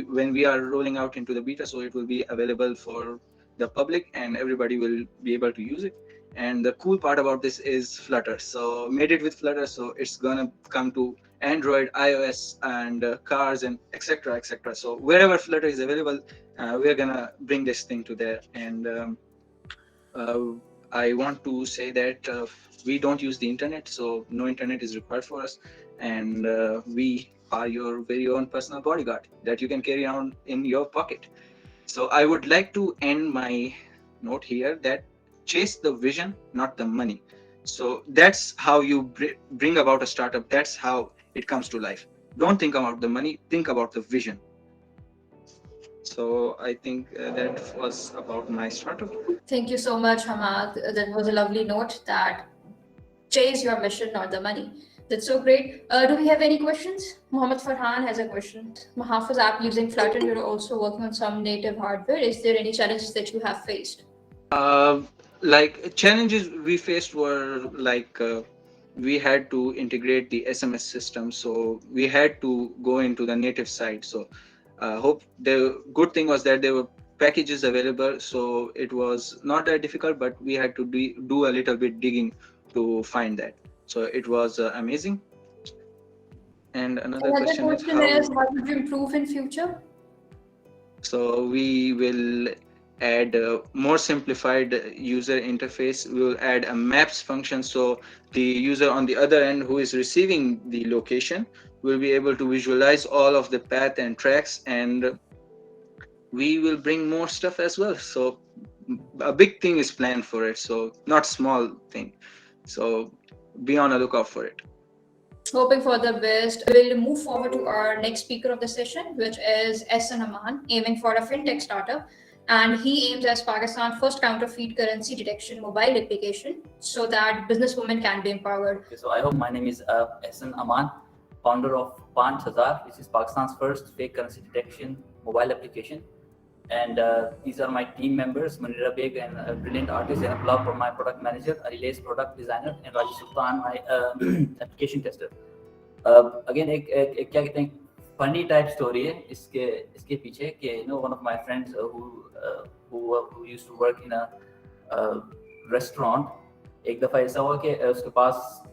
when we are rolling out into the beta, so it will be available for the public and everybody will be able to use it. And the cool part about this is Flutter. So made it with Flutter. So it's gonna come to Android, iOS, and cars, and etc. So wherever Flutter is available, we're gonna bring this thing to there. And I want to say that we don't use the internet, so no internet is required for us, and we are your very own personal bodyguard that you can carry on in your pocket. So I would like to end my note here that chase the vision, not the money. So that's how you bring about a startup. That's how it comes to life. Don't think about the money, think about the vision. So I think that was about my startup. Thank you so much, Hamad. That was a lovely note, that chase your mission, not the money. That's so great. Do we have any questions? Mohammed Farhan has a question. Muhafiz app using Flutter, you're also working on some native hardware. Is there any challenges that you have faced? Like challenges we faced were like we had to integrate the SMS system, so we had to go into the native side. So hope the good thing was that there were packages available, so it was not that difficult, but we had to do a little bit digging to find that. So it was amazing. And another question is how would you improve in future? so we will add a more simplified user interface. We will add a maps function, so the user on the other end who is receiving the location will be able to visualize all of the path and tracks, and we will bring more stuff as well. So a big thing is planned for it, so not small thing. So be on a lookout for it. Hoping for the best. We'll move forward to our next speaker of the session, which is Ehsan Aman, aiming for a fintech startup. And he aims as Pakistan's first counterfeit currency detection mobile application so that businesswomen can be empowered. Okay, so I hope my name is Ehsan Aman, founder of 5000, which is Pakistan's first fake currency detection mobile application. And these are my team members, Munira Beg, and a brilliant artist, and Abdullah from my product manager, Alilesh product designer, and Raji Sultan, my application tester. Again, एक क्या कहते हैं funny type story है इसके पीछे कि one of my friends who used to work in a restaurant, एक दफ़ा ऐसा हुआ कि उसके पास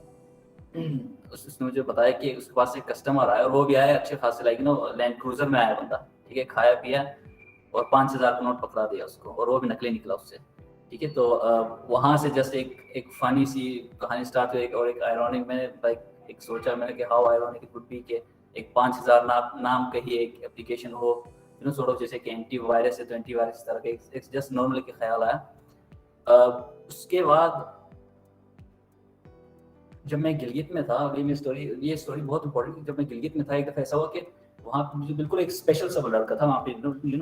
उसने मुझे बताया कि उसके पास एक कस्टमर आया और वो भी आया अच्छे खासे लैंड क्रूजर में आया बंदा, ठीक है, खाया पिया और 5000 का नोट पकड़ा दिया उसको, और वो भी नकली निकला उससे, ठीक है। तो वहाँ से जस्ट एक फनी सी कहानी स्टार्ट हुई और एक आयरॉनिक, मैंने एक सोचा मैंने कि how ironic it would be कि एक 5000 नाम का ही एक एप्लीकेशन हो, सॉर्ट ऑफ जैसे कि एंटी वायरस है तो एंटी वायरस तरह का एक जस्ट नॉर्मल के ख्याल आया। उसके बाद जब मैं गिलगित में था, ये स्टोरी बहुत इंपॉर्टेंट, जब मैं गिलगित में था एक दफ़ा ऐसा हुआ कि वहाँ पे मुझे बिल्कुल एक स्पेशल सा लड़का था वहाँ पे,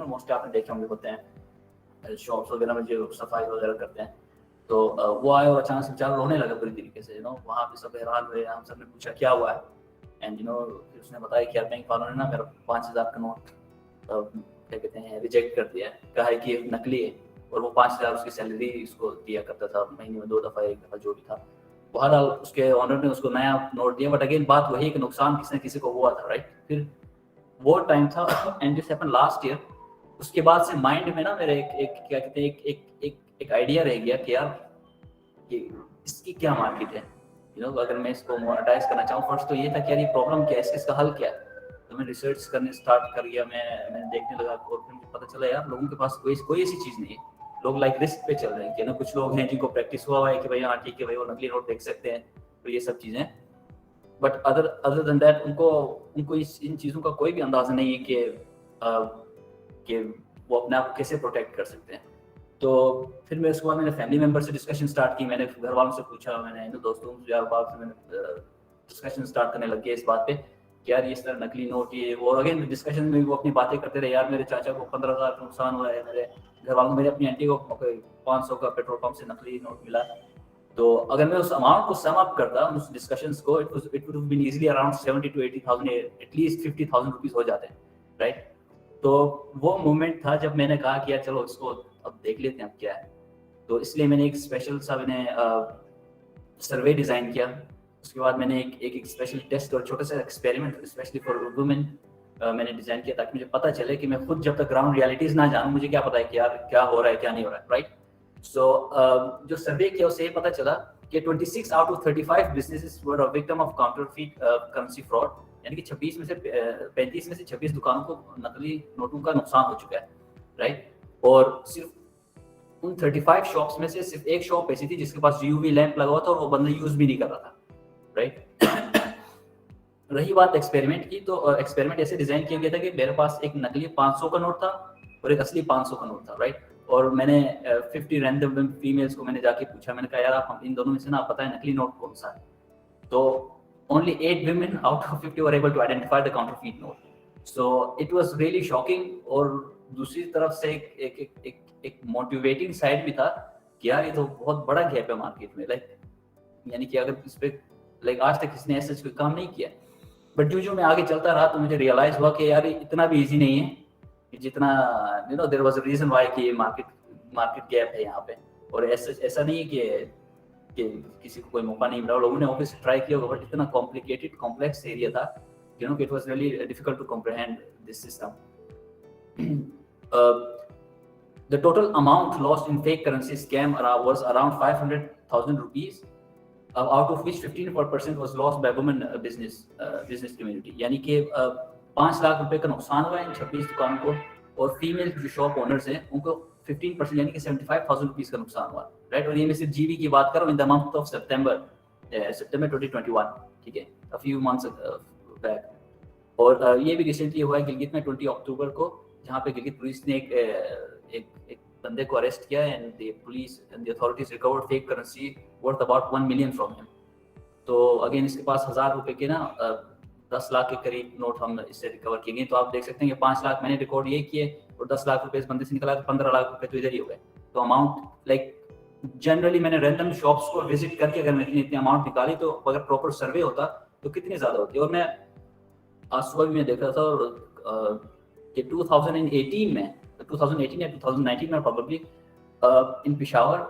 मोस्ट आपने देखे होंगे होते हैं शॉप्स वगैरह में जो सफाई वगैरह करते हैं, तो वो आया और अचानक से बेचारा रोने लगा पूरी तरीके से, वहाँ पे सब हैरान हुए, हम सब ने पूछा क्या हुआ है, एंड फिर उसने बताया कि यार बैंक वालों ने ना मेरा 5000 का नोट क्या कहते हैं रिजेक्ट कर दिया है, कहा है कि ये नकली है, और वो 5000 उसकी सैलरी इसको दिया करता था महीने में 2 दफ़ा 1 दफ़ा जो भी था। बहरहाल उसके ऑनर ने उसको नया नोट दिया, बट अगेन बात वही कि नुकसान किसी न किसी को हुआ था, राइट। फिर वो टाइम था and this happened last year. उसके बाद से माइंड में ना मेरे एक क्या कहते हैं एक आइडिया रह गया कि यार कि इसकी क्या मार्केट है, अगर मैं इसको मोनेटाइज करना चाहूँ। फर्स्ट तो ये था कि यार ये प्रॉब्लम क्या है, इसका हल क्या है, तो मैं रिसर्च करने स्टार्ट कर गया, मैं देखने लगा और फिर मुझे पता चला यार लोगों के पास कोई ऐसी चीज़ नहीं है, लोग लाइक रिस्क पे चल रहे हैं कि कुछ लोग हैं जिनको प्रैक्टिस हुआ है कि भाई हाँ ठीक है भाई वो नकली नोट देख सकते हैं, तो ये सब चीज़ें, बट अदर देन दैट उनको इन चीज़ों का कोई भी अंदाजा नहीं है कि वो अपने आप को कैसे प्रोटेक्ट कर सकते हैं। तो फिर मैं उसके बाद मैंने फैमिली मेम्बर से डिस्कशन स्टार्ट की, मैंने घर वालों से पूछा, मैंने दोस्तों से मैंने डिस्कशन स्टार्ट करने लग गया इस बात पे कि यार ये इस तरह नकली नोट ये वो, अगेन डिस्कशन में वो अपनी बातें करते रहे, यार मेरे चाचा को 15000 का नुकसान हुआ है, मेरे घर वालों को, मेरे अपनी आंटी को 500 का पेट्रोल पंप से नकली नोट मिला। तो अगर मैं उस अमाउंट को सम अप करता उस डिस्कशंस को, it would been easily around 70 to 80,000, at least 50,000 rupees हो जाते हैं, राइट। तो वो मोमेंट था जब मैंने कहा कि यार चलो इसको अब देख लेते हैं अब क्या है। तो इसलिए मैंने एक स्पेशल सा सर्वे डिज़ाइन किया। उसके बाद मैंने एक स्पेशल टेस्ट और छोटा सा एक्सपेरिमेंट स्पेशली फॉर वुमेन मैंने डिज़ाइन किया, ताकि मुझे पता चले कि मैं खुद जब तक ग्राउंड रियलिटीज़ ना जानूँ मुझे क्या पता है कि यार क्या हो रहा है क्या नहीं हो रहा है, राइट। सो जो सर्वे किया उससे ये पता चला कि 26 out of 35 businesses were a victim of counterfeit currency fraud, यानी कि 35 में से 26 दुकानों को नकली नोटों का नुकसान हो चुका है, राइट। और सिर्फ उन 35 शॉप्स में से सिर्फ एक शॉप ऐसी थी जिसके पास UV लैंप लगा हुआ था और वो बंदा यूज भी नहीं कर रहा था, राइट। रही बात एक्सपेरिमेंट की, तो एक्सपेरिमेंट ऐसे डिजाइन किया गया था कि मेरे पास एक नकली 500 का नोट था और एक असली 500 का नोट था, राइट। और मैंने 50 रैंडम फीमेल्स को मैंने जाके पूछा, मैंने कहा यार आप हम इन दोनों में से ना पता है नकली नोट कौन सा है। तो only 8 women out of 50 were able to identify the counterfeit note. So it was really shocking। और दूसरी तरफ से एक मोटिवेटिंग साइड भी था कि यार ये तो बहुत बड़ा गैप है मार्केट में, लाइक यानी कि अगर इस पे लाइक आज तक किसी ने ऐसा कोई काम नहीं किया। बट जो मैं आगे चलता रहा तो मुझे रियलाइज हुआ कि यार इतना भी इजी नहीं है जितना there was a reason why कि मार्केट गैप है यहाँ पे। और ऐसा नहीं है कि किसी को कोई मौका नहीं मिला, लोगों ने ऑब्वियसली ट्राई किया होगा, बट इतना कॉम्प्लिकेटेड कॉम्प्लेक्स एरिया था, you know, it was really difficult to comprehend this system. The total amount lost in fake currency scam was around 500,000 rupees, out of which 15% was lost by women business community. यानी कि 5 लाख रुपए का नुकसान हुआ है इन 26 दुकानों को, और फीमेल जो शॉप ओनर्स हैं उनको 15% यानी कि 75,000 रुपीस का नुकसान हुआ, राइट. और ये मैं सिर्फ जीबी की बात कर रहा हूँ इन द मंथ ऑफ सितंबर 2021, ठीक है, a few months back. और ये भी रिसेंटली हुआ है गिलगित में 20 अक्टूबर को, जहाँ पे गिलगित पुलिस ने एक बंदे को अरेस्ट किया, and the police and the authorities recovered fake currency worth about 1 million from him. तो अगेन इसके पास 1000 रुपए के ना 10 लाख के करीब नोट हम इससे रिकवर किए गए. तो आप देख सकते हैं कि 5 लाख मैंने रिकॉर्ड ये किए और 10 लाख रुपए इस बंदे से निकला, तो 15 लाख रुपए तो इधर ही हो गए. तो अमाउंट लाइक जनरली मैंने रैंडम शॉप्स को विजिट करके अगर मैंने इतनी अमाउंट निकाली, तो अगर प्रॉपर सर्वे होता तो कितनी ज्यादा होती. और मैं आज सुबह भी मैं देख रहा था और कि 2018 या 2019 में प्रोबेबली इन पेशावर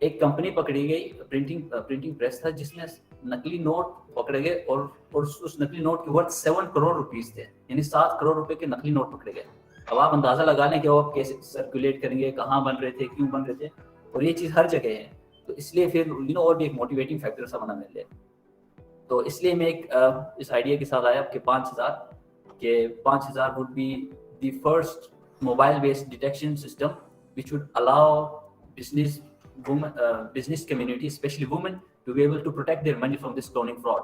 एक कंपनी पकड़ी गई, प्रिंटिंग प्रेस था, जिसमें नकली नोट पकड़े गए और उस नकली नोट की वर्थ 7 करोड़ रुपीस थे, यानी 7 करोड़ रुपए के नकली नोट पकड़े गए. अब आप अंदाजा लगा लें कि वो आप कैसे सर्कुलेट करेंगे, कहाँ बन रहे थे, क्यों बन रहे थे, और ये चीज़ हर जगह है. तो इसलिए फिर यू नो और भी एक मोटिवेटिंग फैक्टर सा बना मेरे लिए. तो इसलिए मैं एक इस आइडिया के साथ आया कि 5,000 would be the first mobile based detection system which would allow business community, especially women, to be able to protect their money from this cloning fraud.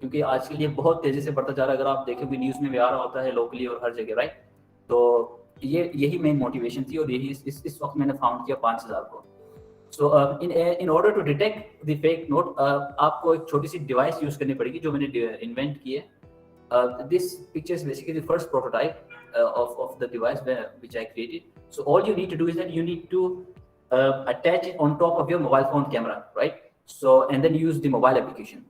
क्योंकि आज के लिए बहुत तेजी से बढ़ता जा रहा है, अगर आप देखें भी न्यूज़ में भी आ रहा होता है लोकली और हर जगह, राइट. तो यही मेन मोटिवेशन थी और यही इस वक्त मैंने फाउंड किया 5,000 को. So in order to detect the fake note आपको एक छोटी सी डिवाइस यूज करनी पड़ेगी जो मैंने इन्वेंट की है. This picture is basically the first prototype of the device which I created. So all you need to do is that you need to attach it on top of your mobile phone camera, right? So and then use the mobile application.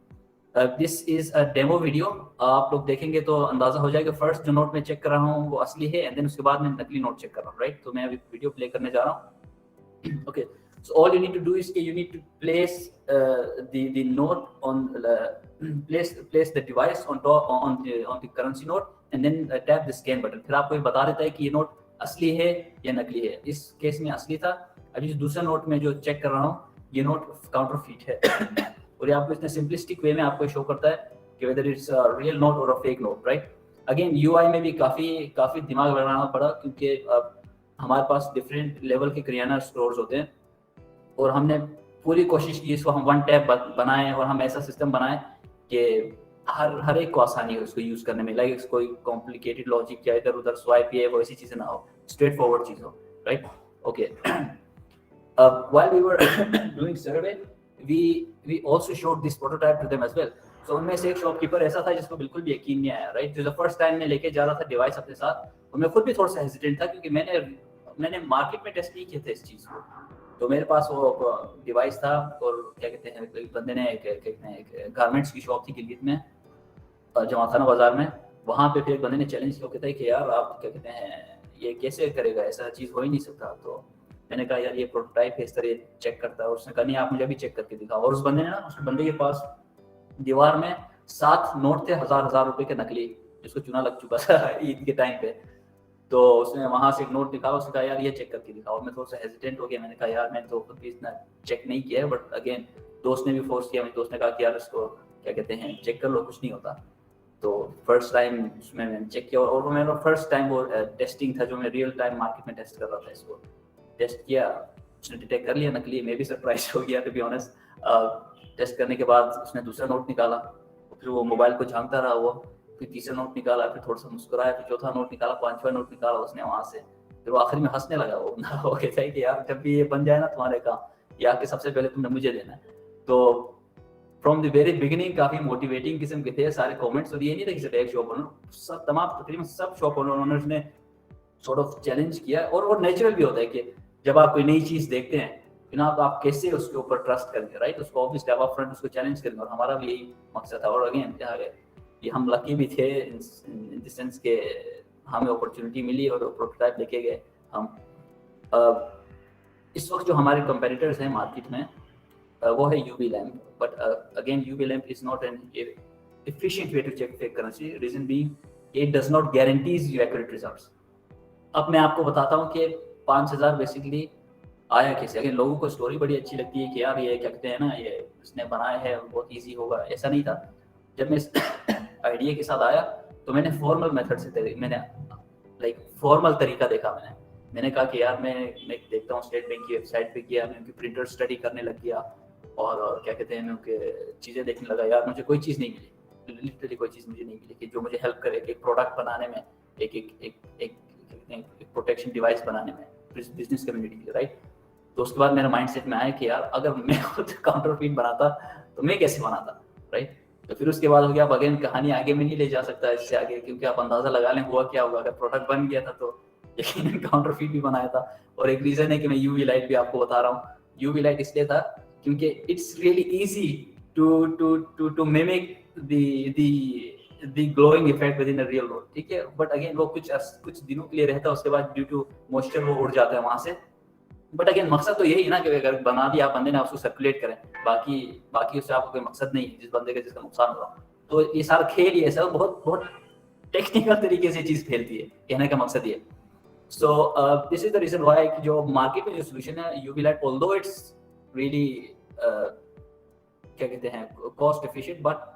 This is a demo video. आप लोग देखेंगे तो अंदाजा हो जाएगा. First जो note मैं check कर रहा हूँ वो असली है, एंड देन उसके बाद मैं नकली नोट चेक कर रहा हूँ, राइट. तो मैं अभी वीडियो प्ले करने जा रहा हूँ. Okay, so all you need to do is you need to place the note on place the device on top on the currency note, and then tap the scan button. फिर आपको ये बता देता है कि ये नोट असली है या नकली है. इस केस में असली था. अभी जो दूसरा नोट में जो चेक कर रहा हूँ, ये नोट काउंटरफीट है. और ये आपको इतने सिंपलिस्टिक वे में आपको शो करता है कि whether it's a real note और a fake note, right. Again UI में भी काफी दिमाग लगाना पड़ा, क्योंकि हमारे पास डिफरेंट लेवल के करियाना स्टोर्स होते हैं, और हमने पूरी कोशिश की इसको हम वन टैप बनाएं और हम ऐसा सिस्टम बनाएं कि हर एक को आसानी हो इसको यूज करने में. लाइक कोई कॉम्प्लिकेटेड लॉजिक या इधर उधर स्वाइप है वो ऐसी चीजें ना हो, स्ट्रेट फॉरवर्ड चीज हो, right. Okay, while we were doing survey we also showed this prototype to them as well. So उनमें से एक शॉपकीपर ऐसा था जिसको बिल्कुल भी यकीन नहीं आया, राइट. जो फर्स्ट टाइम मैं लेके जा रहा था डिवाइस अपने साथ, और मैं खुद भी थोड़ा सा हेजिटेंट था, क्योंकि मैंने मार्केट में टेस्ट नहीं किया था इस चीज को. तो मेरे पास वो डिवाइस था, और क्या कहते हैं, एक बंदे ने एक गारमेंट्स की शॉप थी गिलगित में, जमाखाना बाजार में. वहाँ पे फिर एक बंदे ने चैलेंज किया, कहता है कि यार आप क्या कहते हैं ये कैसे करेगा, ऐसा चीज़ हो ही नहीं सकता. तो मैंने कहा यार ये प्रोटोटाइप है, इस तरह चेक करता है. और उसने कहा नहीं आप मुझे भी चेक करके दिखाओ. और उस बंदे के पास दीवार में 7 नोट थे 1000 रुपए के नकली, जिसको चूना लग चुका था ईद के टाइम पे. तो उसने वहां से एक नोट दिखाया, उसने कहा यार ये चेक करके दिखाओ. मैं थोड़ा सा हेजिटेंट हो गया. मैंने कहा यार मैंने तो खुद भी इतना चेक नहीं किया है, बट अगेन दोस्त ने भी फोर्स किया. मेरे दोस्त ने कहा कि यार इसको क्या कहते हैं चेक कर लो, कुछ नहीं होता. तो फर्स्ट टाइम उसमें मैंने चेक किया, और मेरा फर्स्ट टाइम वो टेस्टिंग था जो मैं रियल टाइम मार्केट में टेस्ट कर रहा था. इसको टेस्ट किया, उसने डिटेक्ट कर लिया नकली. मैं भी सरप्राइज हो गया टू बी ऑनेस्ट. टेस्ट करने के बाद उसने दूसरा नोट निकाला, फिर वो मोबाइल को झांकता रहा, वो फिर तीसरा नोट निकाला, फिर थोड़ा सा मुस्कुराया, फिर चौथा नोट निकाला, 5वां नोट निकाला उसने वहां से. फिर वो आखिर में हंसने लगा. वो कहता है कि यार जब भी ये बन जाए ना तुम्हारे काम, या कि सबसे पहले तुमने मुझे देना है. तो फ्रॉम द वेरी बिगिनिंग काफी मोटिवेटिंग किस्म के थे सारे कमेंट्स. और ये नहीं था कि सिर्फ एक शॉप ओनर, सब तकरीबन सब शॉप ओनर्स ने सॉर्ट ऑफ चैलेंज किया. और नेचुरल भी होता है कि जब आप कोई नई चीज देखते हैं बिना आप कैसे उसके ऊपर ट्रस्ट करेंगे, राइट. उसको ऑब्वियसली आप फ्रंट उसको चैलेंज करेंगे, और हमारा भी यही मकसद था. और अगेन ये हम लकी भी थे इन द सेंस के हमें अपॉर्चुनिटी मिली और प्रोटोटाइप लेके गए हम. इस वक्त जो हमारे कंपेटिटर्स हैं मार्केट में वो है UV lamp, but again UV lamp is not an efficient way to check fake currency. Reason being, it does not guarantees you accurate results. अब मैं आपको बताता हूँ कि 5000 बेसिकली आया कैसे। अगर लोगों को स्टोरी बड़ी अच्छी लगती है कि यार ये क्या कहते हैं ना, ये इसने बनाया है बहुत इजी होगा, ऐसा नहीं था। जब मैं इस आइडिया के साथ आया तो मैंने फॉर्मल मेथड से मैंने फॉर्मल तरीका देखा। मैंने कहा कि यार मैं देखता हूँ स्टेट बैंक की वेबसाइट पे गया, मैं उनकी प्रिंटर स्टडी करने लग गया और क्या कहते हैं मैं उनके चीज़ें देखने लगा। यार मुझे कोई चीज़ नहीं मिली, लिटरली कोई चीज़ मुझे नहीं मिली कि जो मुझे हेल्प करे एक प्रोडक्ट बनाने में, एक प्रोटेक्शन डिवाइस बनाने में बिजनेस कम्युनिटी के लिए, राइट। तो उसके बाद मेरा माइंडसेट में आया कि यार अगर मैं खुद काउंटरफीट बनाता तो मैं कैसे बनाता, राइट। तो फिर उसके बाद हो गया, अब अगेन कहानी आगे में नहीं ले जा सकता इससे आगे, क्योंकि आप अंदाजा लगा लें हुआ क्या होगा। अगर प्रोडक्ट बन गया था तो यकीनन काउंटरफीट भी बनाया था। और एक रीजन है कि मैं यूवी लाइट भी आपको बता रहा हूँ। यूवी लाइट इसलिए था क्योंकि it's really easy to mimic the glowing effect within a real world, ठीक है। बट अगेन वो कुछ दिनों के लिए रहता है, उसके बाद ड्यू टू मॉइस्चर वो उड़ जाता है वहां से। बट अगेन मकसद तो यही है ना कि अगर बना दिया बंदे ने, उसको सर्कुलेट करें, बाकी उससे आपको कोई मकसद नहीं है जिस बंदे का जिसका नुकसान हो रहा। तो ये सारा खेल ये सब बहुत टेक्निकल तरीके से चीज फैलती है, कहने का मकसद ये। So this is the reason why जो मार्केट में जो सोल्यूशन है UV light, although it's really क्या कहते हैं cost efficient, but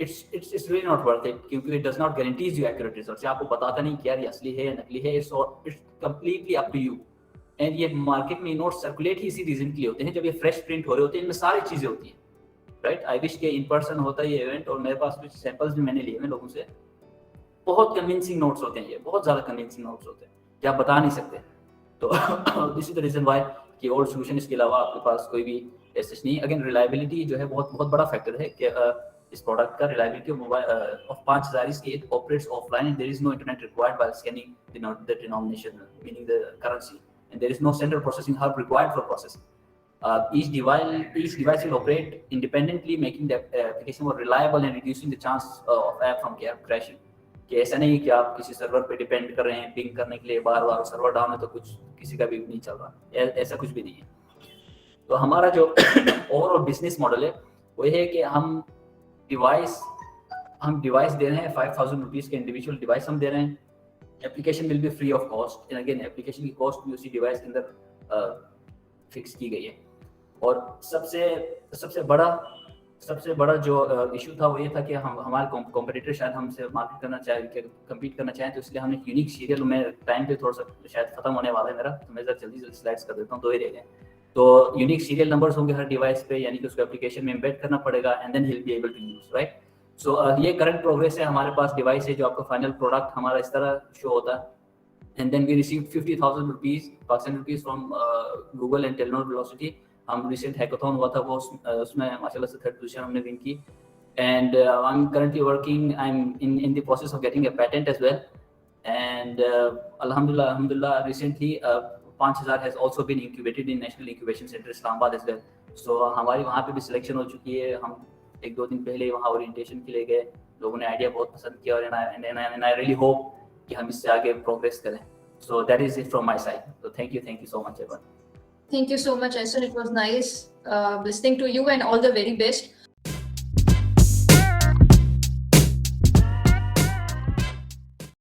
it's really not worth it, क्योंकि it does not guarantees you accurate results। आपको बताता नहीं कि यार ये असली है या नकली है, it's completely up to you। And ये मार्केट में नोट सर्कुलेट ही इसी रीजन के लिए होते हैं, जब ये फ्रेश प्रिंट हो रहे होते हैं, इनमें सारी चीजें होती हैं, राइट। आई विश के इन पर्सन होता है ये इवेंट, और मेरे पास कुछ सैंपल्स भी मैंने लिए हैं लोगों से। बहुत कन्विंसिंग नोट्स होते हैं, ये बहुत ज्यादा कन्विंसिंग नोट्स होते हैं कि आप बता नहीं सकते। तो this is the reason why कि ओल्ड सॉल्यूशन इसके अलावा आपके पास कोई भी ऐसा नहीं। अगेन रिलायबिलिटी जो है बहुत बड़ा फैक्टर है कि इस प्रोडक्ट का reliability of 5000 is it operates offline and there is no internet required while scanning the denomination, meaning the currency, and there is no central processing hub required for processing. Each device will operate independently, making the application more reliable and reducing the chance of app from crashing. कि ऐसा नहीं कि आप किसी server पे depend कर रहे हैं पिंग करने के लिए, बार सर्वर डाउन है तो कुछ किसी का भी नहीं चल रहा, ऐसा कुछ भी नहीं है। तो हमारा जो ओवरऑल बिजनेस मॉडल है वो ये है कि हम डिवाइस दे रहे हैं 5000 रुपीज के इंडिविजुअल डिवाइस हम दे रहे हैं। Application will be free of cost, and again application की कॉस्ट भी उसी डिवाइस के अंदर फिक्स की गई है। और सबसे बड़ा जो इशू था वो ये था कि हमारे कॉम्पिटिटर शायद हमसे मार्केट करना चाहे, कम्पीट करना चाहें, तो इसलिए हमने यूनिक सीरियल में टाइम पे थोड़ा सा शायद खत्म होने वाला है मेरा, तो मैं जरा जल्दी स्लाइड्स कर देता हूँ, 2 ही रह गए। तो यूनिक सीरियल नंबर्स होंगे हर डिवाइस पे, यानी कि उसको एप्लीकेशन में एम्बेड करना पड़ेगा and then he will be able to use, right. So ये करंट प्रोग्रेस है। हमारे पास डिवाइस है जो आपका फाइनल प्रोडक्ट हमारा इस तरह शो होता है। And then we receive 50,000 rupees from Google and Telenor Velocity. हम रिसेंट हैकाथॉन हुआ था वो, उसमें माशाल्लाह से 3rd पोजीशन हमने विन की। And I am currently working, I am in the process of getting a patent as well. And alhamdulillah recently 5000 has also been incubated in National Incubation Center Islamabad as well. So हमारी वहाँ पे भी selection हो चुकी है। हम 1-2 दिन पहले वहाँ ओरिएंटेशन के लिए गए, लोगों ने आइडिया बहुत पसंद किया, और and I really hope कि हम इससे आगे प्रोग्रेस करें। So that is it from my side. So thank you so much everyone. Thank you so much, Ahsan. It was nice listening to you, and all the very best.